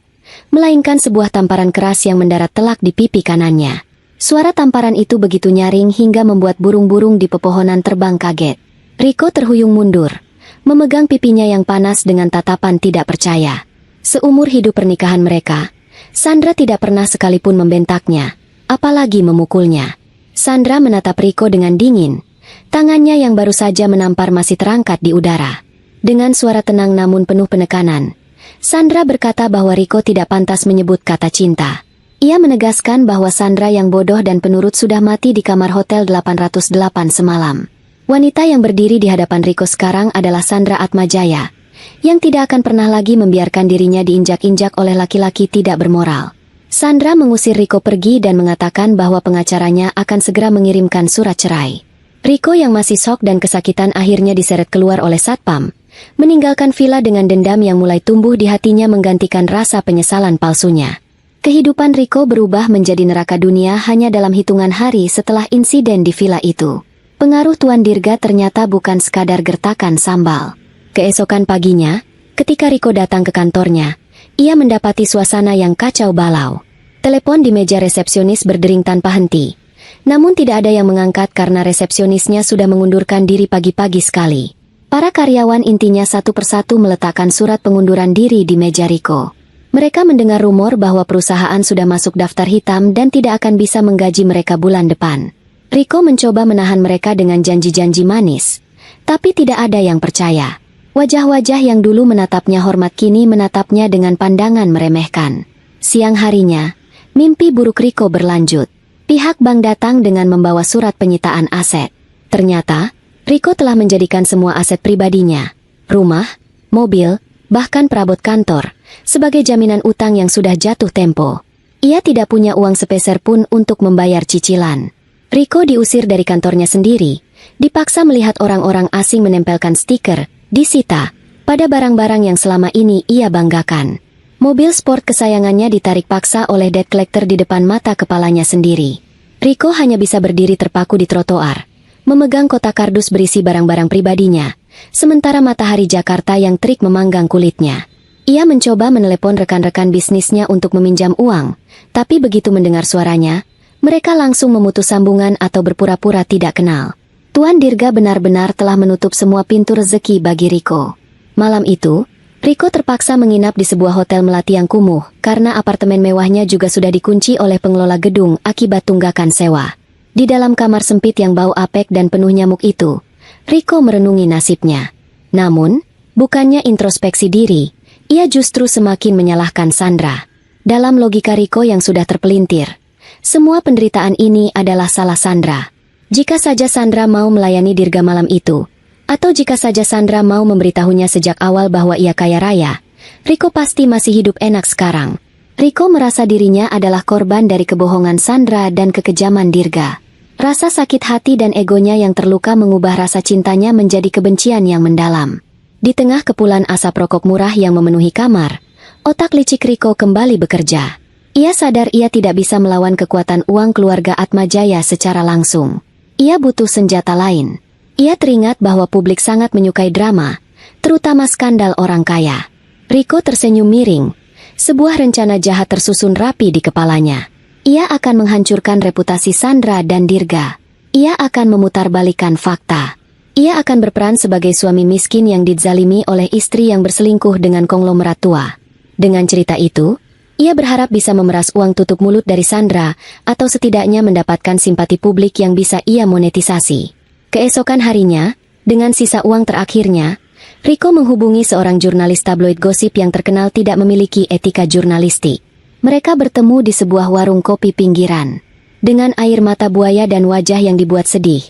melainkan sebuah tamparan keras yang mendarat telak di pipi kanannya. Suara tamparan itu begitu nyaring hingga membuat burung-burung di pepohonan terbang kaget. Riko terhuyung mundur, memegang pipinya yang panas dengan tatapan tidak percaya. Seumur hidup pernikahan mereka, Sandra tidak pernah sekalipun membentaknya, apalagi memukulnya. Sandra menatap Riko dengan dingin, tangannya yang baru saja menampar masih terangkat di udara. Dengan suara tenang namun penuh penekanan, Sandra berkata bahwa Riko tidak pantas menyebut kata cinta. Ia menegaskan bahwa Sandra yang bodoh dan penurut sudah mati di kamar Hotel 808 semalam. Wanita yang berdiri di hadapan Riko sekarang adalah Sandra Atmajaya, yang tidak akan pernah lagi membiarkan dirinya diinjak-injak oleh laki-laki tidak bermoral. Sandra mengusir Riko pergi dan mengatakan bahwa pengacaranya akan segera mengirimkan surat cerai. Riko yang masih shock dan kesakitan akhirnya diseret keluar oleh Satpam, meninggalkan villa dengan dendam yang mulai tumbuh di hatinya menggantikan rasa penyesalan palsunya. Kehidupan Riko berubah menjadi neraka dunia hanya dalam hitungan hari setelah insiden di villa itu. Pengaruh Tuan Dirga ternyata bukan sekadar gertakan sambal. Keesokan paginya, ketika Riko datang ke kantornya, ia mendapati suasana yang kacau balau. Telepon di meja resepsionis berdering tanpa henti. Namun tidak ada yang mengangkat karena resepsionisnya sudah mengundurkan diri pagi-pagi sekali. Para karyawan intinya satu persatu meletakkan surat pengunduran diri di meja Riko. Mereka mendengar rumor bahwa perusahaan sudah masuk daftar hitam dan tidak akan bisa menggaji mereka bulan depan. Riko mencoba menahan mereka dengan janji-janji manis, tapi tidak ada yang percaya. Wajah-wajah yang dulu menatapnya hormat kini menatapnya dengan pandangan meremehkan. Siang harinya, mimpi buruk Riko berlanjut. Pihak bank datang dengan membawa surat penyitaan aset. Ternyata, Riko telah menjadikan semua aset pribadinya, rumah, mobil, bahkan perabot kantor, sebagai jaminan utang yang sudah jatuh tempo. Ia tidak punya uang sepeser pun untuk membayar cicilan. Riko diusir dari kantornya sendiri, dipaksa melihat orang-orang asing menempelkan stiker disita pada barang-barang yang selama ini ia banggakan. Mobil sport kesayangannya ditarik paksa oleh debt collector di depan mata kepalanya sendiri. Riko hanya bisa berdiri terpaku di trotoar, memegang kotak kardus berisi barang-barang pribadinya, sementara matahari Jakarta yang terik memanggang kulitnya. Ia mencoba menelepon rekan-rekan bisnisnya untuk meminjam uang, tapi begitu mendengar suaranya, mereka langsung memutus sambungan atau berpura-pura tidak kenal. Tuan Dirga benar-benar telah menutup semua pintu rezeki bagi Riko. Malam itu, Riko terpaksa menginap di sebuah hotel melati yang kumuh, karena apartemen mewahnya juga sudah dikunci oleh pengelola gedung akibat tunggakan sewa. Di dalam kamar sempit yang bau apek dan penuh nyamuk itu, Riko merenungi nasibnya. Namun, bukannya introspeksi diri, ia justru semakin menyalahkan Sandra. Dalam logika Riko yang sudah terpelintir, semua penderitaan ini adalah salah Sandra. Jika saja Sandra mau melayani Dirga malam itu, atau jika saja Sandra mau memberitahunya sejak awal bahwa ia kaya raya, Riko pasti masih hidup enak sekarang. Riko merasa dirinya adalah korban dari kebohongan Sandra dan kekejaman Dirga. Rasa sakit hati dan egonya yang terluka mengubah rasa cintanya menjadi kebencian yang mendalam. Di tengah kepulan asap rokok murah yang memenuhi kamar, otak licik Riko kembali bekerja. Ia sadar ia tidak bisa melawan kekuatan uang keluarga Atmajaya secara langsung. Ia butuh senjata lain. Ia teringat bahwa publik sangat menyukai drama, terutama skandal orang kaya. Riko tersenyum miring. Sebuah rencana jahat tersusun rapi di kepalanya. Ia akan menghancurkan reputasi Sandra dan Dirga. Ia akan memutarbalikkan fakta. Ia akan berperan sebagai suami miskin yang dizalimi oleh istri yang berselingkuh dengan konglomerat tua. Dengan cerita itu, ia berharap bisa memeras uang tutup mulut dari Sandra, atau setidaknya mendapatkan simpati publik yang bisa ia monetisasi. Keesokan harinya, dengan sisa uang terakhirnya, Riko menghubungi seorang jurnalis tabloid gosip yang terkenal tidak memiliki etika jurnalistik. Mereka bertemu di sebuah warung kopi pinggiran. Dengan air mata buaya dan wajah yang dibuat sedih,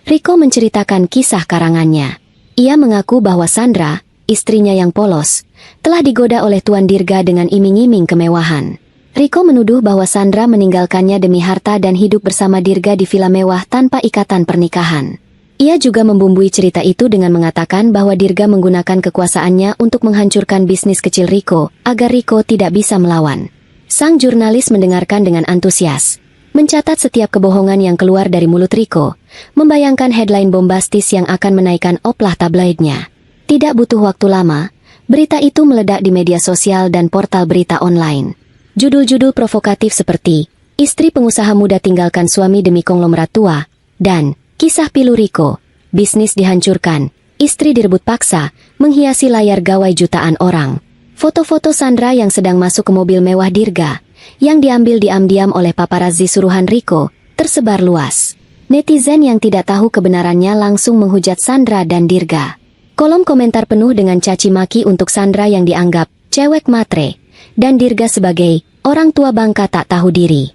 Riko menceritakan kisah karangannya. Ia mengaku bahwa Sandra, istrinya yang polos, telah digoda oleh Tuan Dirga dengan iming-iming kemewahan. Riko menuduh bahwa Sandra meninggalkannya demi harta dan hidup bersama Dirga di villa mewah tanpa ikatan pernikahan. Ia juga membumbui cerita itu dengan mengatakan bahwa Dirga menggunakan kekuasaannya untuk menghancurkan bisnis kecil Riko, agar Riko tidak bisa melawan. Sang jurnalis mendengarkan dengan antusias, mencatat setiap kebohongan yang keluar dari mulut Riko, membayangkan headline bombastis yang akan menaikkan oplah tabloidnya. Tidak butuh waktu lama, berita itu meledak di media sosial dan portal berita online. Judul-judul provokatif seperti, istri pengusaha muda tinggalkan suami demi konglomerat tua, dan kisah pilu Riko, bisnis dihancurkan, istri direbut paksa, menghiasi layar gawai jutaan orang. Foto-foto Sandra yang sedang masuk ke mobil mewah Dirga, yang diambil diam-diam oleh paparazzi suruhan Riko, tersebar luas. Netizen yang tidak tahu kebenarannya langsung menghujat Sandra dan Dirga. Kolom komentar penuh dengan caci maki untuk Sandra yang dianggap cewek matre, dan Dirga sebagai orang tua bangka tak tahu diri.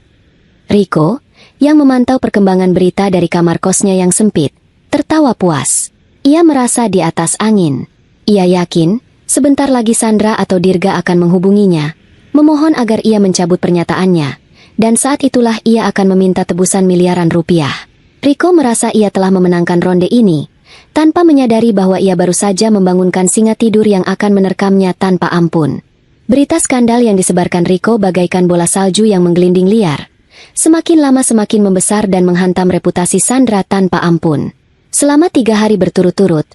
Riko, yang memantau perkembangan berita dari kamar kosnya yang sempit, tertawa puas. Ia merasa di atas angin. Ia yakin, sebentar lagi Sandra atau Dirga akan menghubunginya, memohon agar ia mencabut pernyataannya, dan saat itulah ia akan meminta tebusan miliaran rupiah. Riko merasa ia telah memenangkan ronde ini, tanpa menyadari bahwa ia baru saja membangunkan singa tidur yang akan menerkamnya tanpa ampun. Berita skandal yang disebarkan Riko bagaikan bola salju yang menggelinding liar. Semakin lama semakin membesar dan menghantam reputasi Sandra tanpa ampun. Selama 3 hari berturut-turut,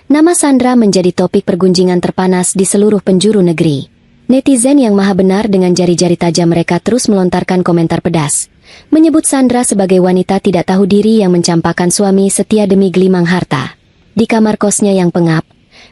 nama Sandra menjadi topik pergunjingan terpanas di seluruh penjuru negeri. Netizen yang maha benar dengan jari-jari tajam mereka terus melontarkan komentar pedas, menyebut Sandra sebagai wanita tidak tahu diri yang mencampakkan suami setia demi gelimang harta. Di kamar kosnya yang pengap,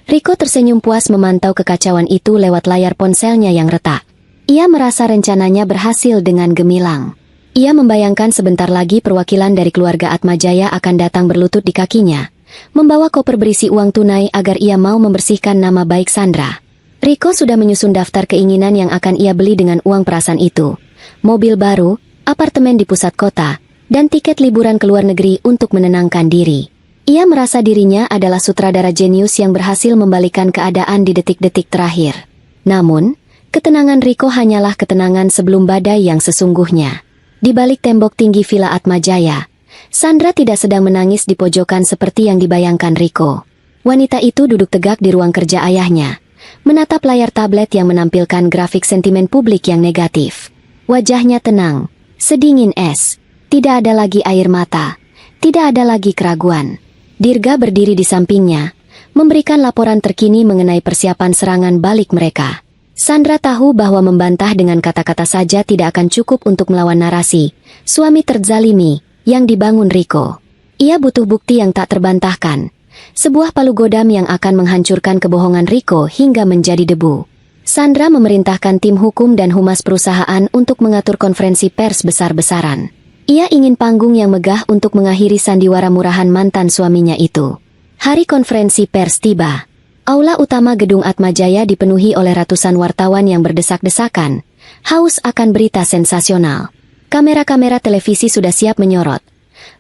Riko tersenyum puas memantau kekacauan itu lewat layar ponselnya yang retak. Ia merasa rencananya berhasil dengan gemilang. Ia membayangkan sebentar lagi perwakilan dari keluarga Atmajaya akan datang berlutut di kakinya, membawa koper berisi uang tunai agar ia mau membersihkan nama baik Sandra. Riko sudah menyusun daftar keinginan yang akan ia beli dengan uang perasan itu. Mobil baru, apartemen di pusat kota, dan tiket liburan ke luar negeri untuk menenangkan diri. Ia merasa dirinya adalah sutradara jenius yang berhasil membalikkan keadaan di detik-detik terakhir. Namun, ketenangan Riko hanyalah ketenangan sebelum badai yang sesungguhnya. Di balik tembok tinggi Villa Atmajaya, Sandra tidak sedang menangis di pojokan seperti yang dibayangkan Riko. Wanita itu duduk tegak di ruang kerja ayahnya, menatap layar tablet yang menampilkan grafik sentimen publik yang negatif. Wajahnya tenang, sedingin es, tidak ada lagi air mata, tidak ada lagi keraguan. Dirga berdiri di sampingnya, memberikan laporan terkini mengenai persiapan serangan balik mereka. Sandra tahu bahwa membantah dengan kata-kata saja tidak akan cukup untuk melawan narasi suami terzalimi yang dibangun Riko. Ia butuh bukti yang tak terbantahkan, sebuah palu godam yang akan menghancurkan kebohongan Riko hingga menjadi debu. Sandra memerintahkan tim hukum dan humas perusahaan untuk mengatur konferensi pers besar-besaran. Ia ingin panggung yang megah untuk mengakhiri sandiwara murahan mantan suaminya itu. Hari konferensi pers tiba. Aula utama gedung Atmajaya dipenuhi oleh ratusan wartawan yang berdesak-desakan, haus akan berita sensasional. Kamera-kamera televisi sudah siap menyorot.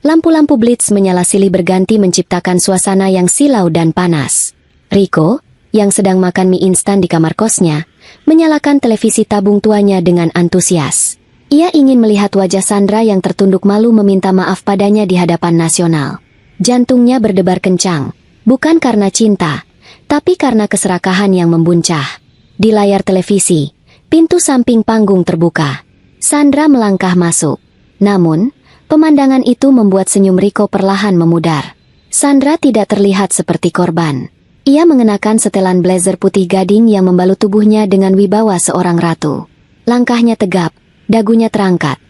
Lampu-lampu blitz menyala silih berganti menciptakan suasana yang silau dan panas. Riko, yang sedang makan mie instan di kamar kosnya, menyalakan televisi tabung tuanya dengan antusias. Ia ingin melihat wajah Sandra yang tertunduk malu meminta maaf padanya di hadapan nasional. Jantungnya berdebar kencang, bukan karena cinta, tapi karena keserakahan yang membuncah. Di layar televisi, pintu samping panggung terbuka. Sandra melangkah masuk. Namun, pemandangan itu membuat senyum Riko perlahan memudar. Sandra tidak terlihat seperti korban. Ia mengenakan setelan blazer putih gading yang membalut tubuhnya dengan wibawa seorang ratu. Langkahnya tegap, dagunya terangkat,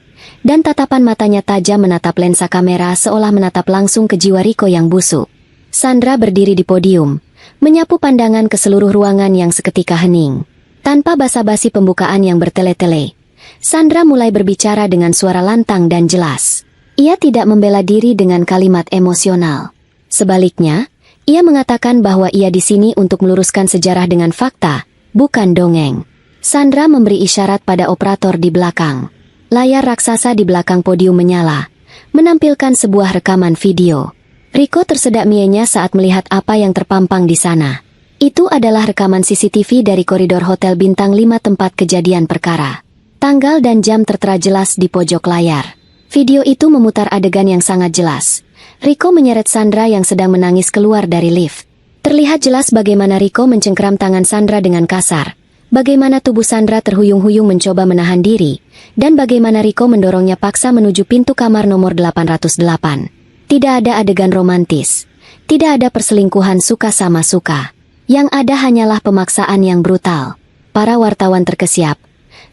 dan tatapan matanya tajam menatap lensa kamera seolah menatap langsung ke jiwa Riko yang busuk. Sandra berdiri di podium, menyapu pandangan ke seluruh ruangan yang seketika hening. Tanpa basa-basi pembukaan yang bertele-tele, Sandra mulai berbicara dengan suara lantang dan jelas. Ia tidak membela diri dengan kalimat emosional. Sebaliknya, ia mengatakan bahwa ia di sini untuk meluruskan sejarah dengan fakta, bukan dongeng. Sandra memberi isyarat pada operator di belakang. Layar raksasa di belakang podium menyala, menampilkan sebuah rekaman video. Riko tersedak mienya saat melihat apa yang terpampang di sana. Itu adalah rekaman CCTV dari koridor Hotel Bintang 5 tempat kejadian perkara. Tanggal dan jam tertera jelas di pojok layar. Video itu memutar adegan yang sangat jelas. Riko menyeret Sandra yang sedang menangis keluar dari lift. Terlihat jelas bagaimana Riko mencengkram tangan Sandra dengan kasar, bagaimana tubuh Sandra terhuyung-huyung mencoba menahan diri, dan bagaimana Riko mendorongnya paksa menuju pintu kamar nomor 808. Tidak ada adegan romantis, tidak ada perselingkuhan suka sama suka. Yang ada hanyalah pemaksaan yang brutal. Para wartawan terkesiap.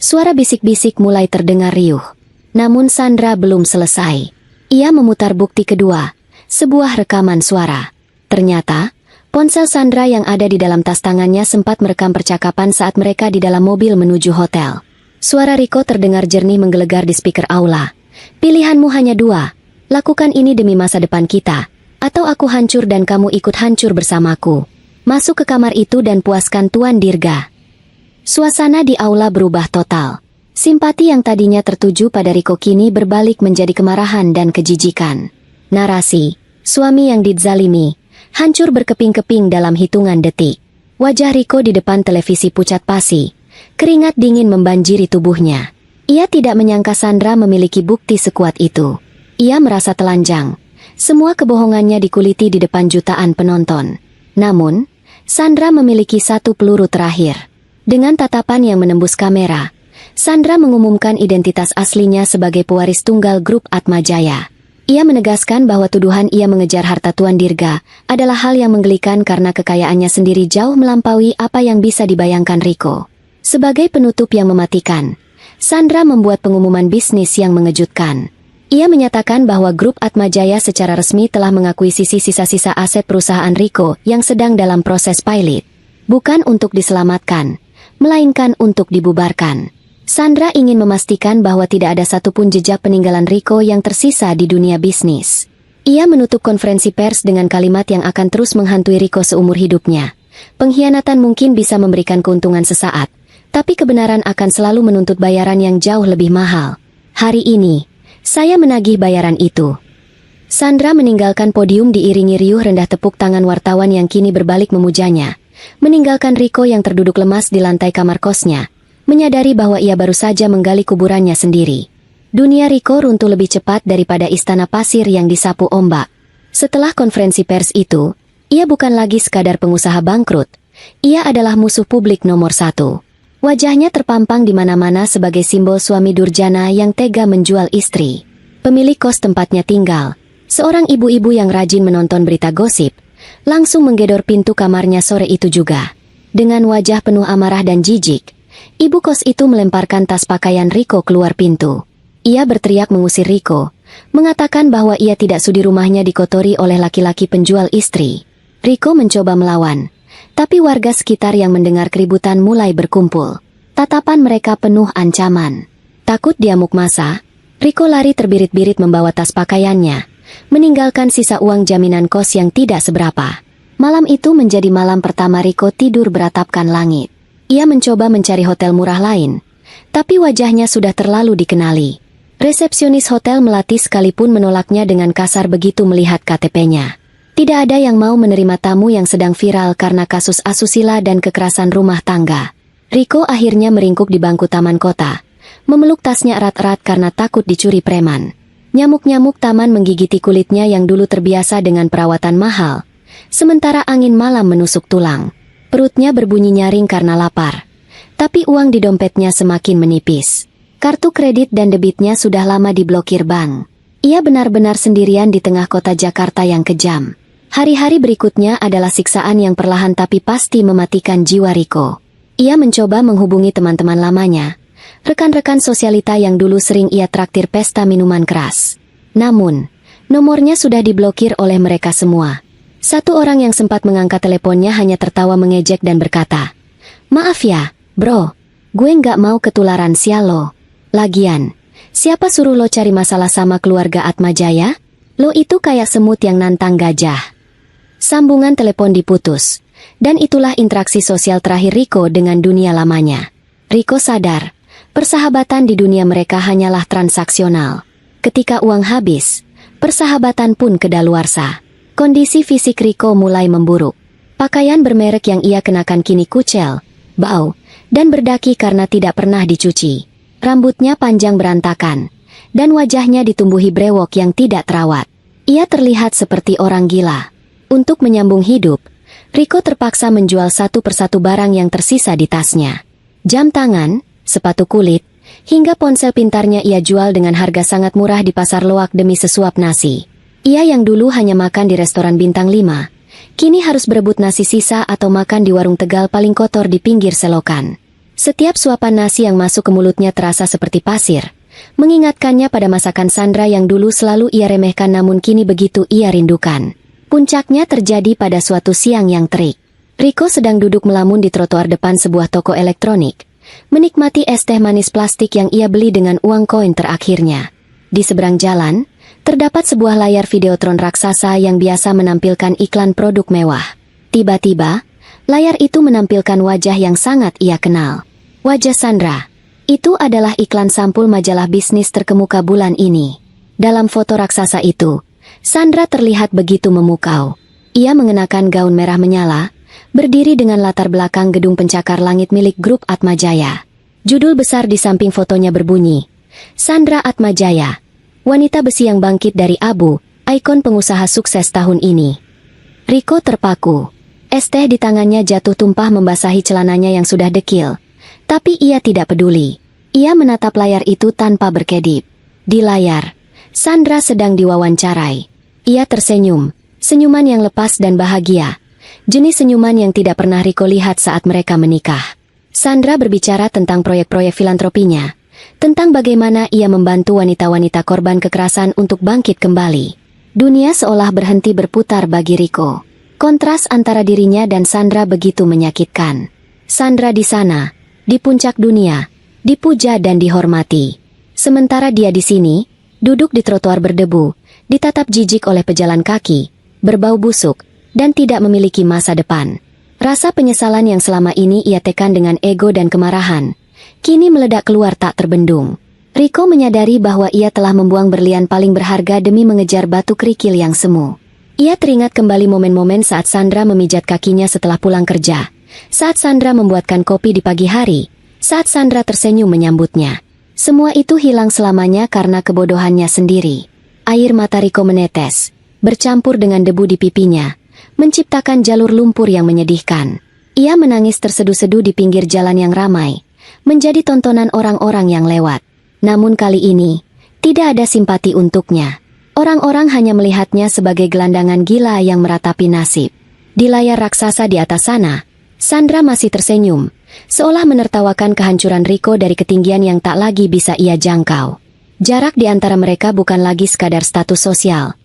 Suara bisik-bisik mulai terdengar riuh. Namun Sandra belum selesai. Ia memutar bukti kedua, sebuah rekaman suara. Ternyata, ponsel Sandra yang ada di dalam tas tangannya sempat merekam percakapan saat mereka di dalam mobil menuju hotel. Suara Riko terdengar jernih menggelegar di speaker aula. Pilihanmu hanya dua. Lakukan ini demi masa depan kita, atau aku hancur dan kamu ikut hancur bersamaku. Masuk ke kamar itu dan puaskan Tuan Dirga. Suasana di aula berubah total. Simpati yang tadinya tertuju pada Riko kini berbalik menjadi kemarahan dan kejijikan. Narasi, suami yang dizalimi, hancur berkeping-keping dalam hitungan detik. Wajah Riko di depan televisi pucat pasi. Keringat dingin membanjiri tubuhnya. Ia tidak menyangka Sandra memiliki bukti sekuat itu. Ia merasa telanjang. Semua kebohongannya dikuliti di depan jutaan penonton. Namun, Sandra memiliki satu peluru terakhir. Dengan tatapan yang menembus kamera, Sandra mengumumkan identitas aslinya sebagai pewaris tunggal grup Atmajaya. Ia menegaskan bahwa tuduhan ia mengejar harta Tuan Dirga adalah hal yang menggelikan karena kekayaannya sendiri jauh melampaui apa yang bisa dibayangkan Riko. Sebagai penutup yang mematikan, Sandra membuat pengumuman bisnis yang mengejutkan. Ia menyatakan bahwa grup Atmajaya secara resmi telah mengakuisisi sisa-sisa aset perusahaan Riko yang sedang dalam proses pilot. Bukan untuk diselamatkan, melainkan untuk dibubarkan. Sandra ingin memastikan bahwa tidak ada satupun jejak peninggalan Riko yang tersisa di dunia bisnis. Ia menutup konferensi pers dengan kalimat yang akan terus menghantui Riko seumur hidupnya. Pengkhianatan mungkin bisa memberikan keuntungan sesaat, tapi kebenaran akan selalu menuntut bayaran yang jauh lebih mahal. Hari ini, saya menagih bayaran itu. Sandra meninggalkan podium diiringi riuh rendah tepuk tangan wartawan yang kini berbalik memujanya, meninggalkan Riko yang terduduk lemas di lantai kamar kosnya, menyadari bahwa ia baru saja menggali kuburannya sendiri. Dunia Riko runtuh lebih cepat daripada istana pasir yang disapu ombak. Setelah konferensi pers itu, ia bukan lagi sekadar pengusaha bangkrut, ia adalah musuh publik nomor 1. Wajahnya terpampang di mana-mana sebagai simbol suami durjana yang tega menjual istri. Pemilik kos tempatnya tinggal, seorang ibu-ibu yang rajin menonton berita gosip, langsung menggedor pintu kamarnya sore itu juga. Dengan wajah penuh amarah dan jijik, ibu kos itu melemparkan tas pakaian Riko keluar pintu. Ia berteriak mengusir Riko, mengatakan bahwa ia tidak sudi rumahnya dikotori oleh laki-laki penjual istri. Riko mencoba melawan, tapi warga sekitar yang mendengar keributan mulai berkumpul. Tatapan mereka penuh ancaman. Takut diamuk massa, Riko lari terbirit-birit membawa tas pakaiannya, meninggalkan sisa uang jaminan kos yang tidak seberapa. Malam itu menjadi malam pertama Riko tidur beratapkan langit. Ia mencoba mencari hotel murah lain, tapi wajahnya sudah terlalu dikenali. Resepsionis hotel melati sekalipun menolaknya dengan kasar begitu melihat KTP-nya. Tidak ada yang mau menerima tamu yang sedang viral karena kasus asusila dan kekerasan rumah tangga. Riko akhirnya meringkuk di bangku taman kota, memeluk tasnya erat-erat karena takut dicuri preman. Nyamuk-nyamuk taman menggigiti kulitnya yang dulu terbiasa dengan perawatan mahal, sementara angin malam menusuk tulang. Perutnya berbunyi nyaring karena lapar. Tapi uang di dompetnya semakin menipis. Kartu kredit dan debitnya sudah lama diblokir bank. Ia benar-benar sendirian di tengah kota Jakarta yang kejam. Hari-hari berikutnya adalah siksaan yang perlahan tapi pasti mematikan jiwa Riko. Ia mencoba menghubungi teman-teman lamanya, rekan-rekan sosialita yang dulu sering ia traktir pesta minuman keras. Namun, nomornya sudah diblokir oleh mereka semua. Satu orang yang sempat mengangkat teleponnya hanya tertawa mengejek dan berkata, "Maaf ya, bro, gue nggak mau ketularan sial lo. Lagian, siapa suruh lo cari masalah sama keluarga Atmajaya? Lo itu kayak semut yang nantang gajah." Sambungan telepon diputus, dan itulah interaksi sosial terakhir Riko dengan dunia lamanya. Riko sadar, persahabatan di dunia mereka hanyalah transaksional. Ketika uang habis, persahabatan pun kedaluarsa. Kondisi fisik Riko mulai memburuk. Pakaian bermerek yang ia kenakan kini kucel, bau, dan berdaki karena tidak pernah dicuci. Rambutnya panjang berantakan, dan wajahnya ditumbuhi brewok yang tidak terawat. Ia terlihat seperti orang gila. Untuk menyambung hidup, Riko terpaksa menjual satu persatu barang yang tersisa di tasnya. Jam tangan, sepatu kulit, hingga ponsel pintarnya ia jual dengan harga sangat murah di pasar loak demi sesuap nasi. Ia yang dulu hanya makan di restoran bintang 5, kini harus berebut nasi sisa atau makan di warung Tegal paling kotor di pinggir selokan. Setiap suapan nasi yang masuk ke mulutnya terasa seperti pasir, mengingatkannya pada masakan Sandra yang dulu selalu ia remehkan namun kini begitu ia rindukan. Puncaknya terjadi pada suatu siang yang terik. Riko sedang duduk melamun di trotoar depan sebuah toko elektronik, menikmati es teh manis plastik yang ia beli dengan uang koin terakhirnya. Di seberang jalan, terdapat sebuah layar videotron raksasa yang biasa menampilkan iklan produk mewah. Tiba-tiba, layar itu menampilkan wajah yang sangat ia kenal. Wajah Sandra. Itu adalah iklan sampul majalah bisnis terkemuka bulan ini. Dalam foto raksasa itu, Sandra terlihat begitu memukau. Ia mengenakan gaun merah menyala, berdiri dengan latar belakang gedung pencakar langit milik grup Atmajaya. Judul besar di samping fotonya berbunyi, Sandra Atmajaya, wanita besi yang bangkit dari abu, ikon pengusaha sukses tahun ini. Riko terpaku. Es teh di tangannya jatuh tumpah membasahi celananya yang sudah dekil. Tapi ia tidak peduli. Ia menatap layar itu tanpa berkedip. Di layar, Sandra sedang diwawancarai. Ia tersenyum, senyuman yang lepas dan bahagia. Jenis senyuman yang tidak pernah Riko lihat saat mereka menikah. Sandra berbicara tentang proyek-proyek filantropinya, tentang bagaimana ia membantu wanita-wanita korban kekerasan untuk bangkit kembali. Dunia seolah berhenti berputar bagi Riko. Kontras antara dirinya dan Sandra begitu menyakitkan. Sandra di sana, di puncak dunia, dipuja dan dihormati. Sementara dia di sini, duduk di trotoar berdebu, ditatap jijik oleh pejalan kaki, berbau busuk, dan tidak memiliki masa depan. Rasa penyesalan yang selama ini ia tekan dengan ego dan kemarahan, kini meledak keluar tak terbendung. Riko menyadari bahwa ia telah membuang berlian paling berharga demi mengejar batu kerikil yang semu. Ia teringat kembali momen-momen saat Sandra memijat kakinya setelah pulang kerja, saat Sandra membuatkan kopi di pagi hari, saat Sandra tersenyum menyambutnya. Semua itu hilang selamanya karena kebodohannya sendiri. Air mata Riko menetes, bercampur dengan debu di pipinya, menciptakan jalur lumpur yang menyedihkan. Ia menangis terseduh-seduh di pinggir jalan yang ramai, menjadi tontonan orang-orang yang lewat. Namun kali ini, tidak ada simpati untuknya. Orang-orang hanya melihatnya sebagai gelandangan gila yang meratapi nasib. Di layar raksasa di atas sana, Sandra masih tersenyum, seolah menertawakan kehancuran Riko dari ketinggian yang tak lagi bisa ia jangkau. Jarak di antara mereka bukan lagi sekadar status sosial,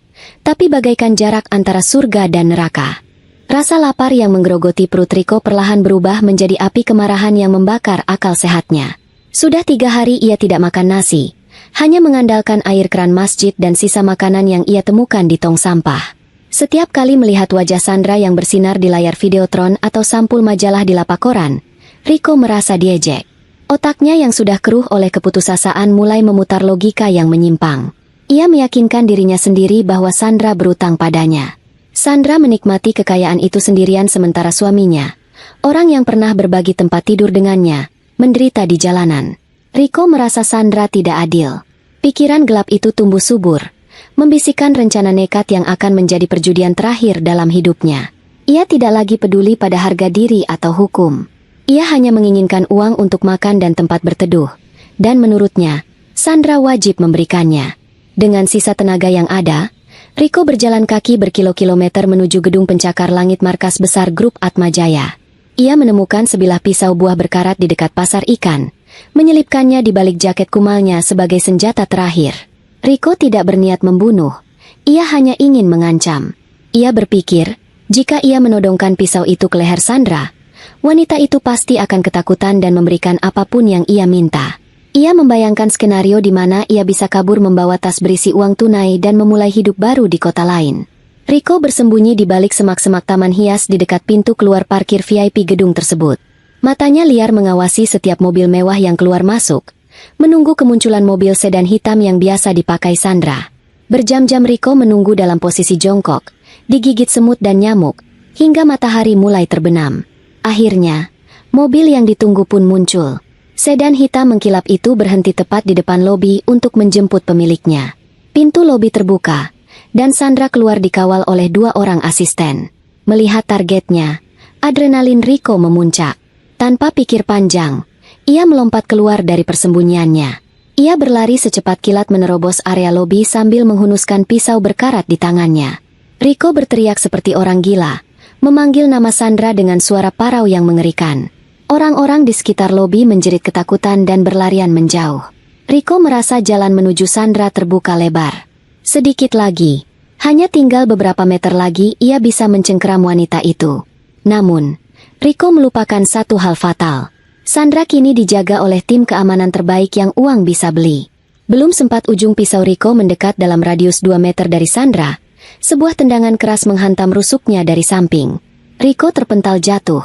tapi bagaikan jarak antara surga dan neraka. Rasa lapar yang menggerogoti perut Riko perlahan berubah menjadi api kemarahan yang membakar akal sehatnya. Sudah 3 hari ia tidak makan nasi, hanya mengandalkan air keran masjid dan sisa makanan yang ia temukan di tong sampah. Setiap kali melihat wajah Sandra yang bersinar di layar videotron atau sampul majalah di lapak koran, Riko merasa diejek. Otaknya yang sudah keruh oleh keputusasaan mulai memutar logika yang menyimpang. Ia meyakinkan dirinya sendiri bahwa Sandra berutang padanya. Sandra menikmati kekayaan itu sendirian sementara suaminya, orang yang pernah berbagi tempat tidur dengannya, menderita di jalanan. Riko merasa Sandra tidak adil. Pikiran gelap itu tumbuh subur, membisikkan rencana nekat yang akan menjadi perjudian terakhir dalam hidupnya. Ia tidak lagi peduli pada harga diri atau hukum. Ia hanya menginginkan uang untuk makan dan tempat berteduh. Dan menurutnya, Sandra wajib memberikannya. Dengan sisa tenaga yang ada, Riko berjalan kaki berkilo-kilometer menuju gedung pencakar langit markas besar grup Atmajaya. Ia menemukan sebilah pisau buah berkarat di dekat pasar ikan, menyelipkannya di balik jaket kumalnya sebagai senjata terakhir. Riko tidak berniat membunuh, ia hanya ingin mengancam. Ia berpikir, jika ia menodongkan pisau itu ke leher Sandra, wanita itu pasti akan ketakutan dan memberikan apapun yang ia minta. Ia membayangkan skenario di mana ia bisa kabur membawa tas berisi uang tunai dan memulai hidup baru di kota lain. Riko bersembunyi di balik semak-semak taman hias di dekat pintu keluar parkir VIP gedung tersebut. Matanya liar mengawasi setiap mobil mewah yang keluar masuk, menunggu kemunculan mobil sedan hitam yang biasa dipakai Sandra. Berjam-jam Riko menunggu dalam posisi jongkok, digigit semut dan nyamuk, hingga matahari mulai terbenam. Akhirnya, mobil yang ditunggu pun muncul. Sedan hitam mengkilap itu berhenti tepat di depan lobi untuk menjemput pemiliknya. Pintu lobi terbuka, dan Sandra keluar dikawal oleh 2 orang asisten. Melihat targetnya, adrenalin Rico memuncak. Tanpa pikir panjang, ia melompat keluar dari persembunyiannya. Ia berlari secepat kilat menerobos area lobi sambil menghunuskan pisau berkarat di tangannya. Rico berteriak seperti orang gila, memanggil nama Sandra dengan suara parau yang mengerikan. Orang-orang di sekitar lobi menjerit ketakutan dan berlarian menjauh. Rico merasa jalan menuju Sandra terbuka lebar. Sedikit lagi, hanya tinggal beberapa meter lagi ia bisa mencengkeram wanita itu. Namun, Rico melupakan satu hal fatal. Sandra kini dijaga oleh tim keamanan terbaik yang uang bisa beli. Belum sempat ujung pisau Rico mendekat dalam radius 2 meter dari Sandra, sebuah tendangan keras menghantam rusuknya dari samping. Rico terpental jatuh.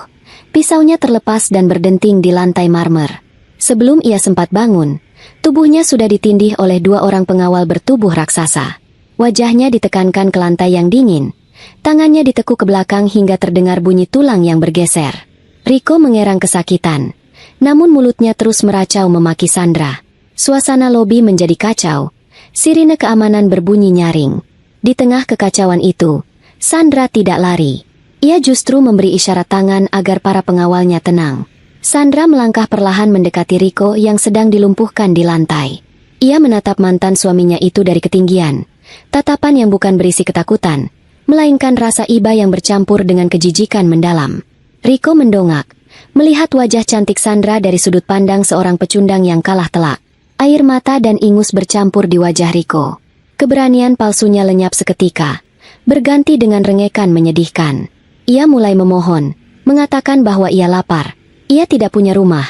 Pisaunya terlepas dan berdenting di lantai marmer. Sebelum ia sempat bangun, tubuhnya sudah ditindih oleh 2 orang pengawal bertubuh raksasa. Wajahnya ditekankan ke lantai yang dingin. Tangannya ditekuk ke belakang hingga terdengar bunyi tulang yang bergeser. Rico mengerang kesakitan. Namun mulutnya terus meracau memaki Sandra. Suasana lobi menjadi kacau. Sirine keamanan berbunyi nyaring. Di tengah kekacauan itu, Sandra tidak lari. Ia justru memberi isyarat tangan agar para pengawalnya tenang. Sandra melangkah perlahan mendekati Rico yang sedang dilumpuhkan di lantai. Ia menatap mantan suaminya itu dari ketinggian. Tatapan yang bukan berisi ketakutan, melainkan rasa iba yang bercampur dengan kejijikan mendalam. Rico mendongak, melihat wajah cantik Sandra dari sudut pandang seorang pecundang yang kalah telak. Air mata dan ingus bercampur di wajah Rico. Keberanian palsunya lenyap seketika, berganti dengan rengekan menyedihkan. Ia mulai memohon, mengatakan bahwa ia lapar, ia tidak punya rumah,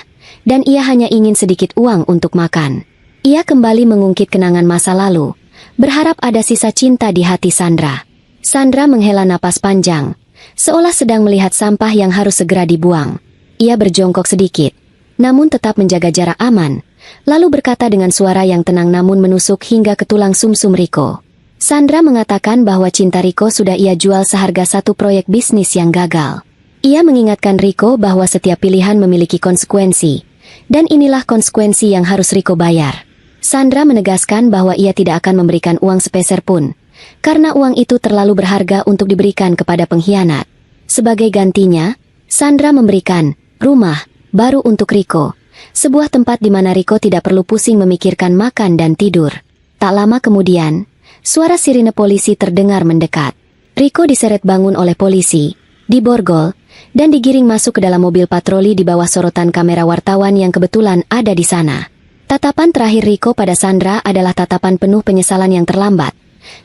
dan ia hanya ingin sedikit uang untuk makan. Ia kembali mengungkit kenangan masa lalu, berharap ada sisa cinta di hati Sandra. Sandra menghela napas panjang, seolah sedang melihat sampah yang harus segera dibuang. Ia berjongkok sedikit, namun tetap menjaga jarak aman, lalu berkata dengan suara yang tenang namun menusuk hingga ke tulang sumsum Rico. Sandra mengatakan bahwa cinta Rico sudah ia jual seharga 1 proyek bisnis yang gagal. Ia mengingatkan Rico bahwa setiap pilihan memiliki konsekuensi, dan inilah konsekuensi yang harus Rico bayar. Sandra menegaskan bahwa ia tidak akan memberikan uang sepeser pun, karena uang itu terlalu berharga untuk diberikan kepada pengkhianat. Sebagai gantinya, Sandra memberikan rumah baru untuk Rico, sebuah tempat di mana Rico tidak perlu pusing memikirkan makan dan tidur. Tak lama kemudian, suara sirine polisi terdengar mendekat. Rico diseret bangun oleh polisi, diborgol, dan digiring masuk ke dalam mobil patroli di bawah sorotan kamera wartawan yang kebetulan ada di sana. Tatapan terakhir Rico pada Sandra adalah tatapan penuh penyesalan yang terlambat.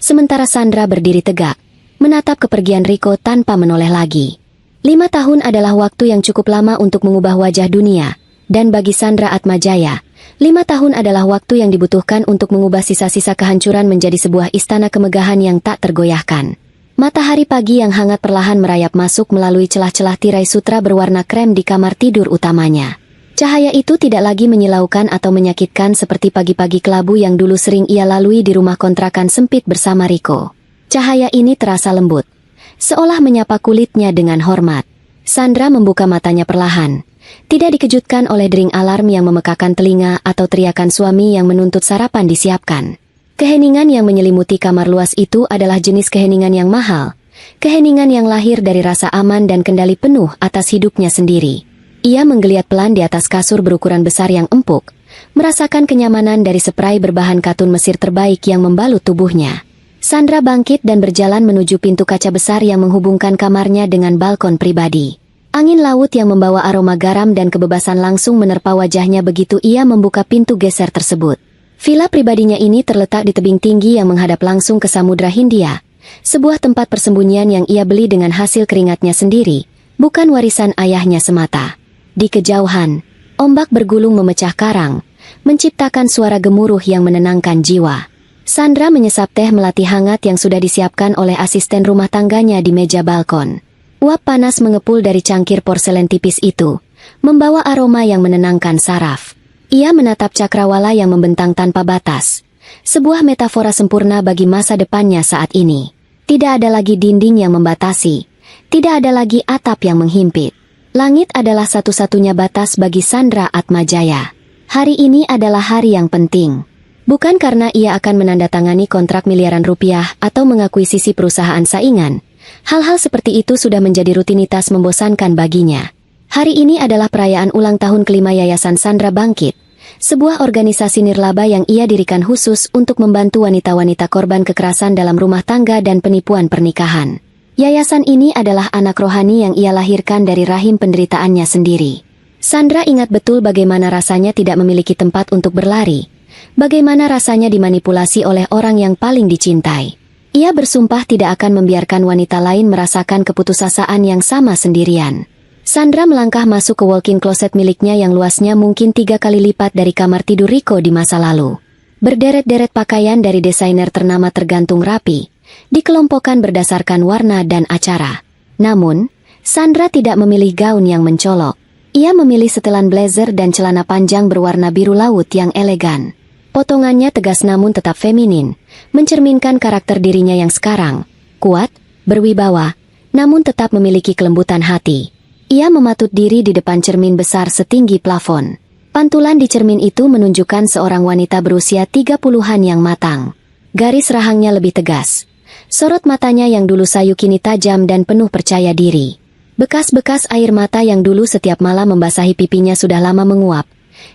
Sementara Sandra berdiri tegak, menatap kepergian Rico tanpa menoleh lagi. 5 tahun adalah waktu yang cukup lama untuk mengubah wajah dunia, dan bagi Sandra Atmajaya, 5 tahun adalah waktu yang dibutuhkan untuk mengubah sisa-sisa kehancuran menjadi sebuah istana kemegahan yang tak tergoyahkan. Matahari pagi yang hangat perlahan merayap masuk melalui celah-celah tirai sutra berwarna krem di kamar tidur utamanya. Cahaya itu tidak lagi menyilaukan atau menyakitkan seperti pagi-pagi kelabu yang dulu sering ia lalui di rumah kontrakan sempit bersama Rico. Cahaya ini terasa lembut, seolah menyapa kulitnya dengan hormat. Sandra membuka matanya perlahan. Tidak dikejutkan oleh dering alarm yang memekakan telinga atau teriakan suami yang menuntut sarapan disiapkan. Keheningan yang menyelimuti kamar luas itu adalah jenis keheningan yang mahal. Keheningan yang lahir dari rasa aman dan kendali penuh atas hidupnya sendiri. Ia menggeliat pelan di atas kasur berukuran besar yang empuk, merasakan kenyamanan dari spray berbahan katun Mesir terbaik yang membalut tubuhnya. Sandra bangkit dan berjalan menuju pintu kaca besar yang menghubungkan kamarnya dengan balkon pribadi. Angin laut yang membawa aroma garam dan kebebasan langsung menerpa wajahnya begitu ia membuka pintu geser tersebut. Villa pribadinya ini terletak di tebing tinggi yang menghadap langsung ke Samudra Hindia, sebuah tempat persembunyian yang ia beli dengan hasil keringatnya sendiri, bukan warisan ayahnya semata. Di kejauhan, ombak bergulung memecah karang, menciptakan suara gemuruh yang menenangkan jiwa. Sandra menyesap teh melati hangat yang sudah disiapkan oleh asisten rumah tangganya di meja balkon. Uap panas mengepul dari cangkir porselen tipis itu, membawa aroma yang menenangkan saraf. Ia menatap cakrawala yang membentang tanpa batas, sebuah metafora sempurna bagi masa depannya saat ini. Tidak ada lagi dinding yang membatasi, tidak ada lagi atap yang menghimpit. Langit adalah satu-satunya batas bagi Sandra Atmajaya. Hari ini adalah hari yang penting. Bukan karena ia akan menandatangani kontrak miliaran rupiah atau mengakuisisi perusahaan saingan. Hal-hal seperti itu sudah menjadi rutinitas membosankan baginya. Hari ini adalah perayaan ulang tahun kelima Yayasan Sandra Bangkit, sebuah organisasi nirlaba yang ia dirikan khusus untuk membantu wanita-wanita korban kekerasan dalam rumah tangga dan penipuan pernikahan. Yayasan ini adalah anak rohani yang ia lahirkan dari rahim penderitaannya sendiri. Sandra ingat betul bagaimana rasanya tidak memiliki tempat untuk berlari, bagaimana rasanya dimanipulasi oleh orang yang paling dicintai. Ia bersumpah tidak akan membiarkan wanita lain merasakan keputusasaan yang sama sendirian. Sandra melangkah masuk ke walk-in closet miliknya yang luasnya mungkin 3 kali lipat dari kamar tidur Riko di masa lalu. Berderet-deret pakaian dari desainer ternama tergantung rapi, dikelompokkan berdasarkan warna dan acara. Namun, Sandra tidak memilih gaun yang mencolok. Ia memilih setelan blazer dan celana panjang berwarna biru laut yang elegan. Potongannya tegas namun tetap feminin, mencerminkan karakter dirinya yang sekarang, kuat, berwibawa, namun tetap memiliki kelembutan hati. Ia mematut diri di depan cermin besar setinggi plafon. Pantulan di cermin itu menunjukkan seorang wanita berusia 30-an yang matang. Garis rahangnya lebih tegas. Sorot matanya yang dulu sayu kini tajam dan penuh percaya diri. Bekas-bekas air mata yang dulu setiap malam membasahi pipinya sudah lama menguap,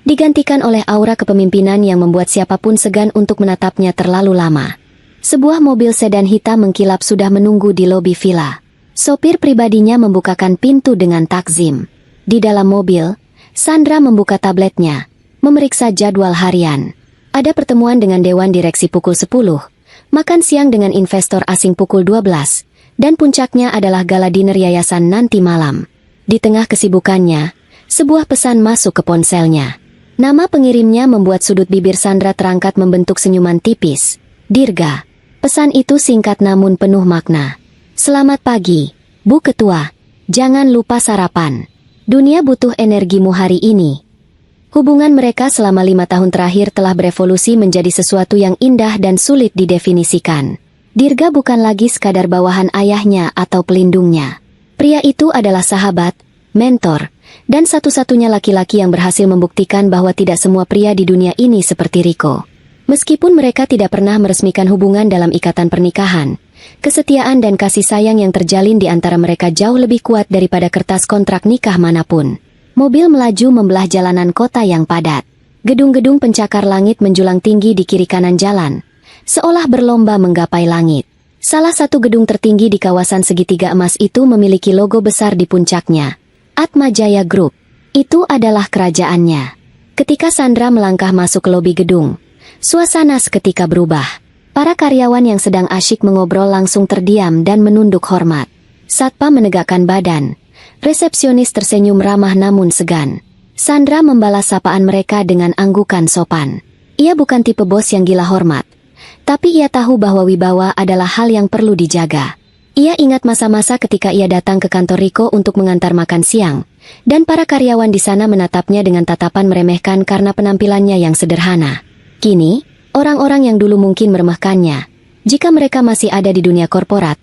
digantikan oleh aura kepemimpinan yang membuat siapapun segan untuk menatapnya terlalu lama. Sebuah mobil sedan hitam mengkilap sudah menunggu di lobi villa. Sopir pribadinya membukakan pintu dengan takzim. Di dalam mobil, Sandra membuka tabletnya, memeriksa jadwal harian. Ada pertemuan dengan Dewan Direksi pukul 10, makan siang dengan investor asing pukul 12, dan puncaknya adalah gala dinner yayasan nanti malam. Di tengah kesibukannya, sebuah pesan masuk ke ponselnya. Nama pengirimnya membuat sudut bibir Sandra terangkat membentuk senyuman tipis. Dirga. Pesan itu singkat namun penuh makna. Selamat pagi, Bu Ketua. Jangan lupa sarapan. Dunia butuh energimu hari ini. Hubungan mereka selama 5 tahun terakhir telah berevolusi menjadi sesuatu yang indah dan sulit didefinisikan. Dirga bukan lagi sekadar bawahan ayahnya atau pelindungnya. Pria itu adalah sahabat, mentor, dan satu-satunya laki-laki yang berhasil membuktikan bahwa tidak semua pria di dunia ini seperti Riko. Meskipun mereka tidak pernah meresmikan hubungan dalam ikatan pernikahan, kesetiaan dan kasih sayang yang terjalin di antara mereka jauh lebih kuat daripada kertas kontrak nikah manapun. Mobil melaju membelah jalanan kota yang padat. Gedung-gedung pencakar langit menjulang tinggi di kiri kanan jalan, seolah berlomba menggapai langit. Salah satu gedung tertinggi di kawasan segitiga emas itu memiliki logo besar di puncaknya, Atma Jaya Group. Itu adalah kerajaannya. Ketika Sandra melangkah masuk ke lobi gedung, suasana seketika berubah. Para karyawan yang sedang asyik mengobrol langsung terdiam dan menunduk hormat. Satpam menegakkan badan. Resepsionis tersenyum ramah namun segan. Sandra membalas sapaan mereka dengan anggukan sopan. Ia bukan tipe bos yang gila hormat, tapi ia tahu bahwa wibawa adalah hal yang perlu dijaga. Ia ingat masa-masa ketika ia datang ke kantor Riko untuk mengantar makan siang, dan para karyawan di sana menatapnya dengan tatapan meremehkan karena penampilannya yang sederhana. Kini, orang-orang yang dulu mungkin meremehkannya, jika mereka masih ada di dunia korporat,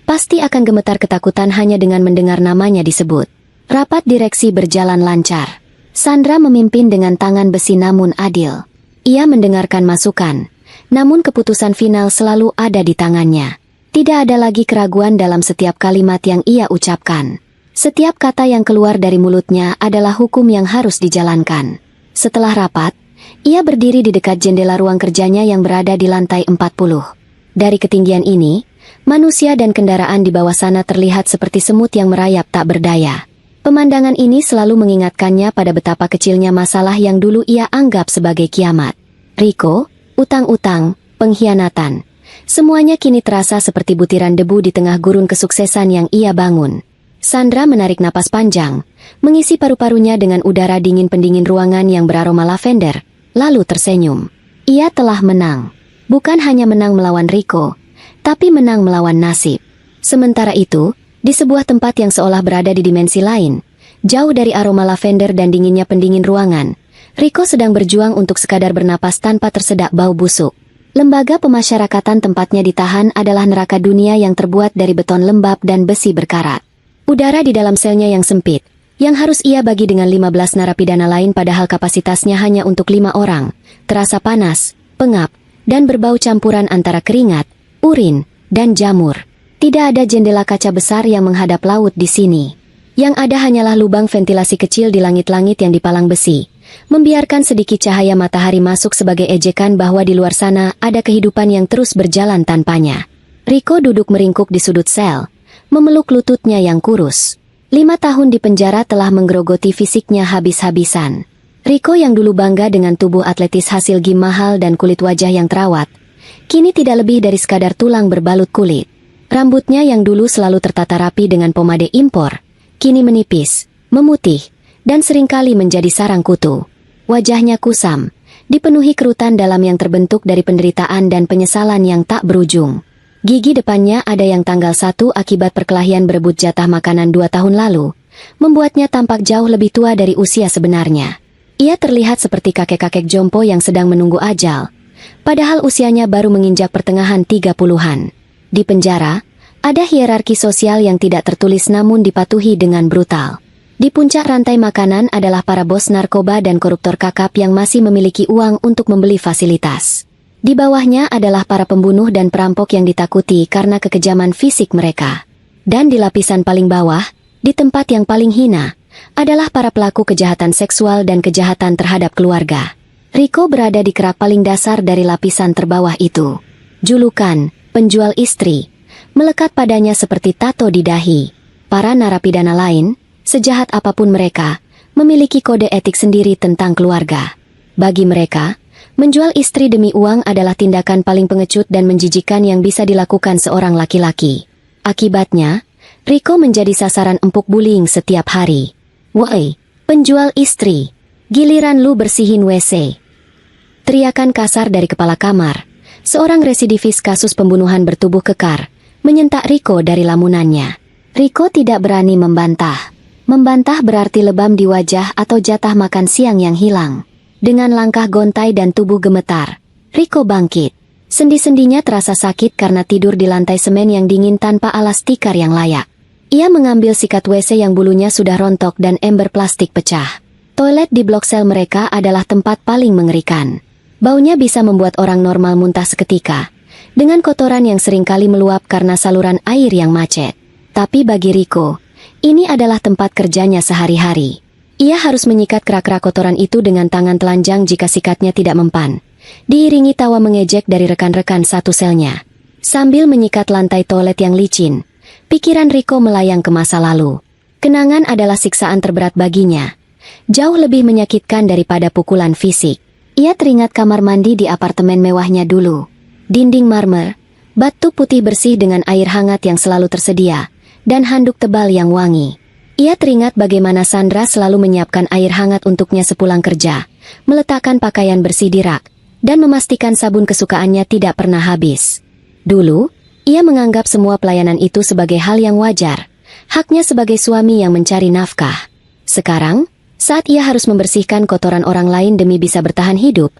pasti akan gemetar ketakutan hanya dengan mendengar namanya disebut. Rapat direksi berjalan lancar. Sandra memimpin dengan tangan besi namun adil. Ia mendengarkan masukan, namun keputusan final selalu ada di tangannya. Tidak ada lagi keraguan dalam setiap kalimat yang ia ucapkan. Setiap kata yang keluar dari mulutnya adalah hukum yang harus dijalankan. Setelah rapat, ia berdiri di dekat jendela ruang kerjanya yang berada di lantai 40. Dari ketinggian ini, manusia dan kendaraan di bawah sana terlihat seperti semut yang merayap tak berdaya. Pemandangan ini selalu mengingatkannya pada betapa kecilnya masalah yang dulu ia anggap sebagai kiamat. Riko, utang-utang, pengkhianatan. Semuanya kini terasa seperti butiran debu di tengah gurun kesuksesan yang ia bangun. Sandra menarik napas panjang, mengisi paru-parunya dengan udara dingin pendingin ruangan yang beraroma lavender, lalu tersenyum. Ia telah menang. Bukan hanya menang melawan Riko, tapi menang melawan nasib. Sementara itu, di sebuah tempat yang seolah berada di dimensi lain, jauh dari aroma lavender dan dinginnya pendingin ruangan, Riko sedang berjuang untuk sekadar bernapas tanpa tersedak bau busuk. Lembaga pemasyarakatan tempatnya ditahan adalah neraka dunia yang terbuat dari beton lembab dan besi berkarat. Udara di dalam selnya yang sempit, yang harus ia bagi dengan 15 narapidana lain padahal kapasitasnya hanya untuk 5 orang, terasa panas, pengap, dan berbau campuran antara keringat, urin, dan jamur. Tidak ada jendela kaca besar yang menghadap laut di sini. Yang ada hanyalah lubang ventilasi kecil di langit-langit yang dipalang besi, membiarkan sedikit cahaya matahari masuk sebagai ejekan bahwa di luar sana ada kehidupan yang terus berjalan tanpanya. Rico duduk meringkuk di sudut sel, memeluk lututnya yang kurus. 5 tahun di penjara telah menggerogoti fisiknya habis-habisan. Rico yang dulu bangga dengan tubuh atletis hasil gym mahal dan kulit wajah yang terawat, kini tidak lebih dari sekadar tulang berbalut kulit. Rambutnya yang dulu selalu tertata rapi dengan pomade impor, kini menipis, memutih, dan seringkali menjadi sarang kutu. Wajahnya kusam, dipenuhi kerutan dalam yang terbentuk dari penderitaan dan penyesalan yang tak berujung. Gigi depannya ada yang tanggal 1 akibat perkelahian berebut jatah makanan 2 tahun lalu, membuatnya tampak jauh lebih tua dari usia sebenarnya. Ia terlihat seperti kakek-kakek jompo yang sedang menunggu ajal, padahal usianya baru menginjak pertengahan 30-an. Di penjara, ada hierarki sosial yang tidak tertulis namun dipatuhi dengan brutal. Di puncak rantai makanan adalah para bos narkoba dan koruptor kakap yang masih memiliki uang untuk membeli fasilitas. Di bawahnya adalah para pembunuh dan perampok yang ditakuti karena kekejaman fisik mereka. Dan di lapisan paling bawah, di tempat yang paling hina, adalah para pelaku kejahatan seksual dan kejahatan terhadap keluarga. Rico berada di kerak paling dasar dari lapisan terbawah itu. Julukan, penjual istri, melekat padanya seperti tato di dahi. Para narapidana lain, sejahat apapun mereka, memiliki kode etik sendiri tentang keluarga. Bagi mereka, menjual istri demi uang adalah tindakan paling pengecut dan menjijikan yang bisa dilakukan seorang laki-laki. Akibatnya, Rico menjadi sasaran empuk bullying setiap hari. "Woi, penjual istri, giliran lu bersihin WC." Teriakan kasar dari kepala kamar, seorang residivis kasus pembunuhan bertubuh kekar, menyentak Rico dari lamunannya. Rico tidak berani membantah. Membantah berarti lebam di wajah atau jatah makan siang yang hilang. Dengan langkah gontai dan tubuh gemetar, Rico bangkit. Sendi-sendinya terasa sakit karena tidur di lantai semen yang dingin tanpa alas tikar yang layak. Ia mengambil sikat WC yang bulunya sudah rontok dan ember plastik pecah. Toilet di blok sel mereka adalah tempat paling mengerikan. Baunya bisa membuat orang normal muntah seketika, dengan kotoran yang seringkali meluap karena saluran air yang macet. Tapi bagi Rico, ini adalah tempat kerjanya sehari-hari. Ia harus menyikat kerak-kerak kotoran itu dengan tangan telanjang jika sikatnya tidak mempan, diiringi tawa mengejek dari rekan-rekan satu selnya. Sambil menyikat lantai toilet yang licin, pikiran Rico melayang ke masa lalu. Kenangan adalah siksaan terberat baginya, jauh lebih menyakitkan daripada pukulan fisik. Ia teringat kamar mandi di apartemen mewahnya dulu. Dinding marmer, batu putih bersih dengan air hangat yang selalu tersedia, dan handuk tebal yang wangi. Ia teringat bagaimana Sandra selalu menyiapkan air hangat untuknya sepulang kerja, meletakkan pakaian bersih di rak, dan memastikan sabun kesukaannya tidak pernah habis. Dulu, ia menganggap semua pelayanan itu sebagai hal yang wajar, haknya sebagai suami yang mencari nafkah. Sekarang, saat ia harus membersihkan kotoran orang lain demi bisa bertahan hidup,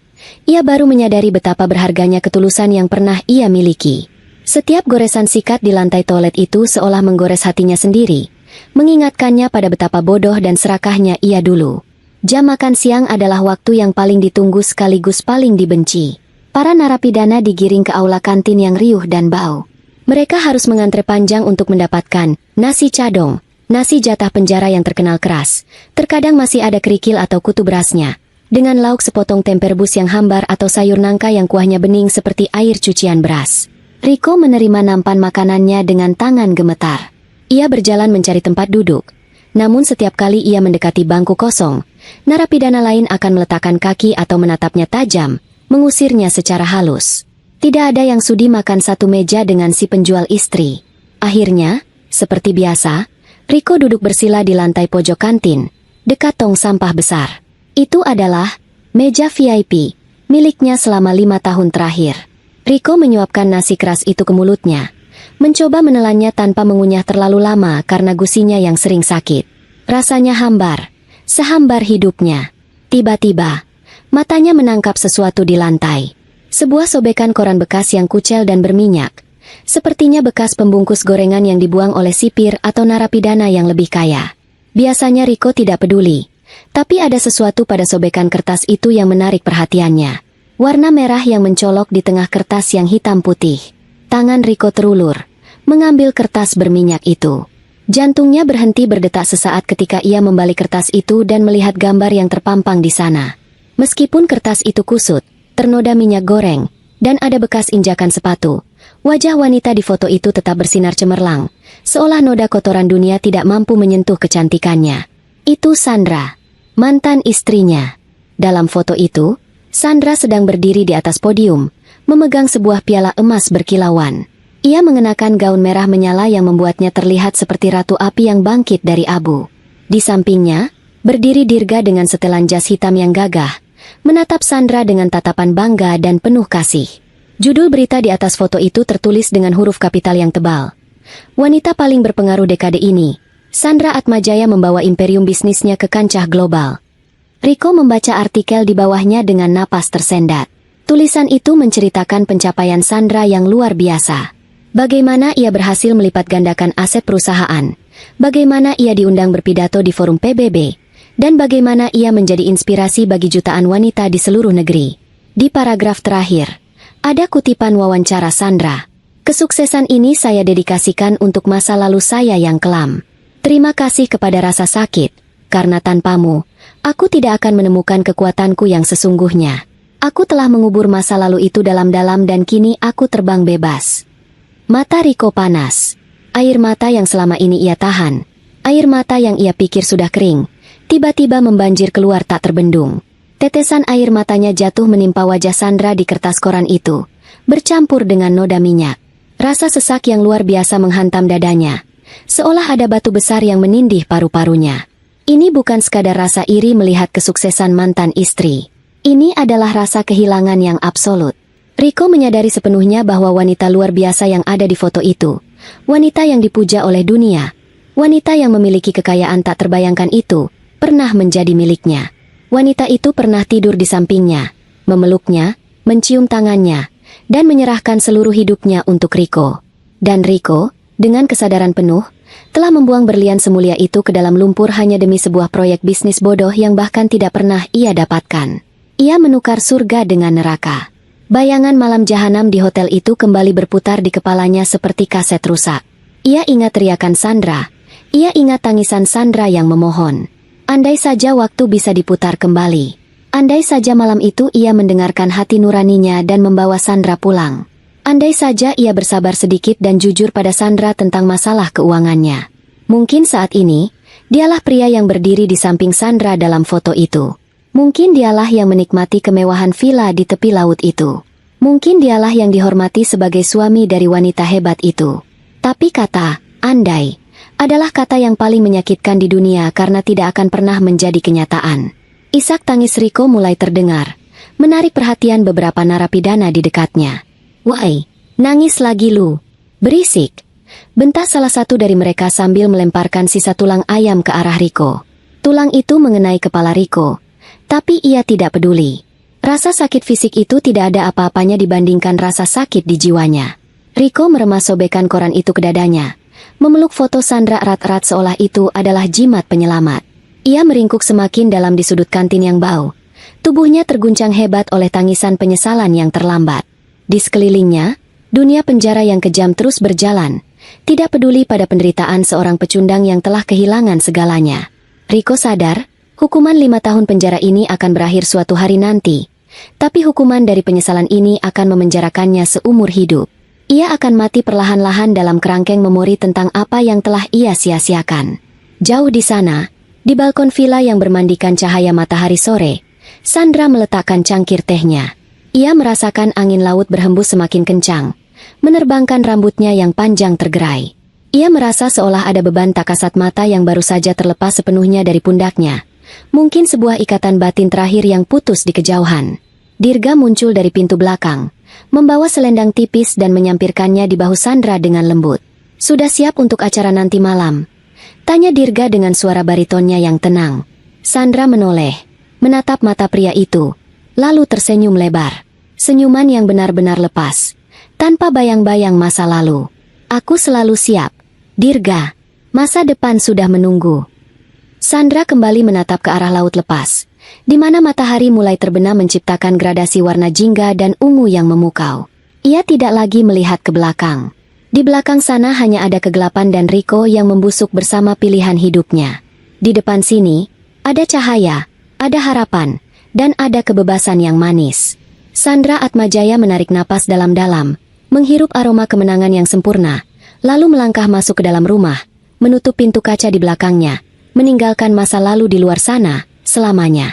ia baru menyadari betapa berharganya ketulusan yang pernah ia miliki. Setiap goresan sikat di lantai toilet itu seolah menggores hatinya sendiri, mengingatkannya pada betapa bodoh dan serakahnya ia dulu. Jam makan siang adalah waktu yang paling ditunggu sekaligus paling dibenci. Para narapidana digiring ke aula kantin yang riuh dan bau. Mereka harus mengantre panjang untuk mendapatkan nasi cadong, nasi jatah penjara yang terkenal keras. Terkadang masih ada kerikil atau kutu berasnya, dengan lauk sepotong tempe rebus yang hambar atau sayur nangka yang kuahnya bening seperti air cucian beras. Rico menerima nampan makanannya dengan tangan gemetar. Ia berjalan mencari tempat duduk. Namun setiap kali ia mendekati bangku kosong, narapidana lain akan meletakkan kaki atau menatapnya tajam, mengusirnya secara halus. Tidak ada yang sudi makan satu meja dengan si penjual istri. Akhirnya, seperti biasa, Rico duduk bersila di lantai pojok kantin, dekat tong sampah besar. Itu adalah meja VIP, miliknya selama 5 tahun terakhir. Rico menyuapkan nasi keras itu ke mulutnya, mencoba menelannya tanpa mengunyah terlalu lama karena gusinya yang sering sakit. Rasanya hambar, sehambar hidupnya. Tiba-tiba, matanya menangkap sesuatu di lantai. Sebuah sobekan koran bekas yang kucel dan berminyak. Sepertinya bekas pembungkus gorengan yang dibuang oleh sipir atau narapidana yang lebih kaya. Biasanya Rico tidak peduli, tapi ada sesuatu pada sobekan kertas itu yang menarik perhatiannya. Warna merah yang mencolok di tengah kertas yang hitam putih. Tangan Riko terulur, mengambil kertas berminyak itu. Jantungnya berhenti berdetak sesaat ketika ia membalik kertas itu dan melihat gambar yang terpampang di sana. Meskipun kertas itu kusut, ternoda minyak goreng, dan ada bekas injakan sepatu, wajah wanita di foto itu tetap bersinar cemerlang, seolah noda kotoran dunia tidak mampu menyentuh kecantikannya. Itu Sandra, mantan istrinya. Dalam foto itu, Sandra sedang berdiri di atas podium, memegang sebuah piala emas berkilauan. Ia mengenakan gaun merah menyala yang membuatnya terlihat seperti ratu api yang bangkit dari abu. Di sampingnya, berdiri Dirga dengan setelan jas hitam yang gagah, menatap Sandra dengan tatapan bangga dan penuh kasih. Judul berita di atas foto itu tertulis dengan huruf kapital yang tebal. Wanita paling berpengaruh dekade ini, Sandra Atmajaya membawa imperium bisnisnya ke kancah global. Riko membaca artikel di bawahnya dengan napas tersendat. Tulisan itu menceritakan pencapaian Sandra yang luar biasa. Bagaimana ia berhasil melipat gandakan aset perusahaan, bagaimana ia diundang berpidato di forum PBB, dan bagaimana ia menjadi inspirasi bagi jutaan wanita di seluruh negeri. Di paragraf terakhir, ada kutipan wawancara Sandra. Kesuksesan ini saya dedikasikan untuk masa lalu saya yang kelam. Terima kasih kepada rasa sakit, karena tanpamu, aku tidak akan menemukan kekuatanku yang sesungguhnya. Aku telah mengubur masa lalu itu dalam-dalam dan kini aku terbang bebas. Mata Riko panas. Air mata yang selama ini ia tahan, air mata yang ia pikir sudah kering, tiba-tiba membanjir keluar tak terbendung. Tetesan air matanya jatuh menimpa wajah Sandra di kertas koran itu, bercampur dengan noda minyak. Rasa sesak yang luar biasa menghantam dadanya, seolah ada batu besar yang menindih paru-parunya. Ini bukan sekadar rasa iri melihat kesuksesan mantan istri. Ini adalah rasa kehilangan yang absolut. Riko menyadari sepenuhnya bahwa wanita luar biasa yang ada di foto itu, wanita yang dipuja oleh dunia, wanita yang memiliki kekayaan tak terbayangkan itu, pernah menjadi miliknya. Wanita itu pernah tidur di sampingnya, memeluknya, mencium tangannya, dan menyerahkan seluruh hidupnya untuk Riko. Dan Riko, dengan kesadaran penuh, telah membuang berlian semulia itu ke dalam lumpur hanya demi sebuah proyek bisnis bodoh yang bahkan tidak pernah ia dapatkan. Ia menukar surga dengan neraka. Bayangan malam jahanam di hotel itu kembali berputar di kepalanya seperti kaset rusak. Ia ingat teriakan Sandra. Ia ingat tangisan Sandra yang memohon. Andai saja waktu bisa diputar kembali. Andai saja malam itu ia mendengarkan hati nuraninya dan membawa Sandra pulang. Andai saja ia bersabar sedikit dan jujur pada Sandra tentang masalah keuangannya. Mungkin saat ini, dialah pria yang berdiri di samping Sandra dalam foto itu. Mungkin dialah yang menikmati kemewahan villa di tepi laut itu. Mungkin dialah yang dihormati sebagai suami dari wanita hebat itu. Tapi kata, andai, adalah kata yang paling menyakitkan di dunia karena tidak akan pernah menjadi kenyataan. Isak tangis Riko mulai terdengar, menarik perhatian beberapa narapidana di dekatnya. "Woi, nangis lagi lu. Berisik," bentak salah satu dari mereka sambil melemparkan sisa tulang ayam ke arah Riko. Tulang itu mengenai kepala Riko. Tapi ia tidak peduli. Rasa sakit fisik itu tidak ada apa-apanya dibandingkan rasa sakit di jiwanya. Riko meremas sobekan koran itu ke dadanya, memeluk foto Sandra erat-erat seolah itu adalah jimat penyelamat. Ia meringkuk semakin dalam di sudut kantin yang bau. Tubuhnya terguncang hebat oleh tangisan penyesalan yang terlambat. Di sekelilingnya, dunia penjara yang kejam terus berjalan, tidak peduli pada penderitaan seorang pecundang yang telah kehilangan segalanya. Riko sadar, hukuman 5 tahun penjara ini akan berakhir suatu hari nanti, tapi hukuman dari penyesalan ini akan memenjarakannya seumur hidup. Ia akan mati perlahan-lahan dalam kerangkeng memori tentang apa yang telah ia sia-siakan. Jauh di sana, di balkon villa yang bermandikan cahaya matahari sore, Sandra meletakkan cangkir tehnya. Ia merasakan angin laut berhembus semakin kencang, menerbangkan rambutnya yang panjang tergerai. Ia merasa seolah ada beban tak kasat mata yang baru saja terlepas sepenuhnya dari pundaknya. Mungkin sebuah ikatan batin terakhir yang putus di kejauhan. Dirga muncul dari pintu belakang, membawa selendang tipis dan menyampirkannya di bahu Sandra dengan lembut. "Sudah siap untuk acara nanti malam?" tanya Dirga dengan suara baritonnya yang tenang. Sandra menoleh, menatap mata pria itu, lalu tersenyum lebar. Senyuman yang benar-benar lepas, tanpa bayang-bayang masa lalu. "Aku selalu siap, Dirga. Masa depan sudah menunggu." Sandra kembali menatap ke arah laut lepas. di mana matahari mulai terbenam menciptakan gradasi warna jingga dan ungu yang memukau. Ia tidak lagi melihat ke belakang. Di belakang sana hanya ada kegelapan dan Riko yang membusuk bersama pilihan hidupnya. Di depan sini, ada cahaya, ada harapan, dan ada kebebasan yang manis. Sandra Atmajaya menarik napas dalam-dalam, menghirup aroma kemenangan yang sempurna, lalu melangkah masuk ke dalam rumah, menutup pintu kaca di belakangnya, meninggalkan masa lalu di luar sana, selamanya.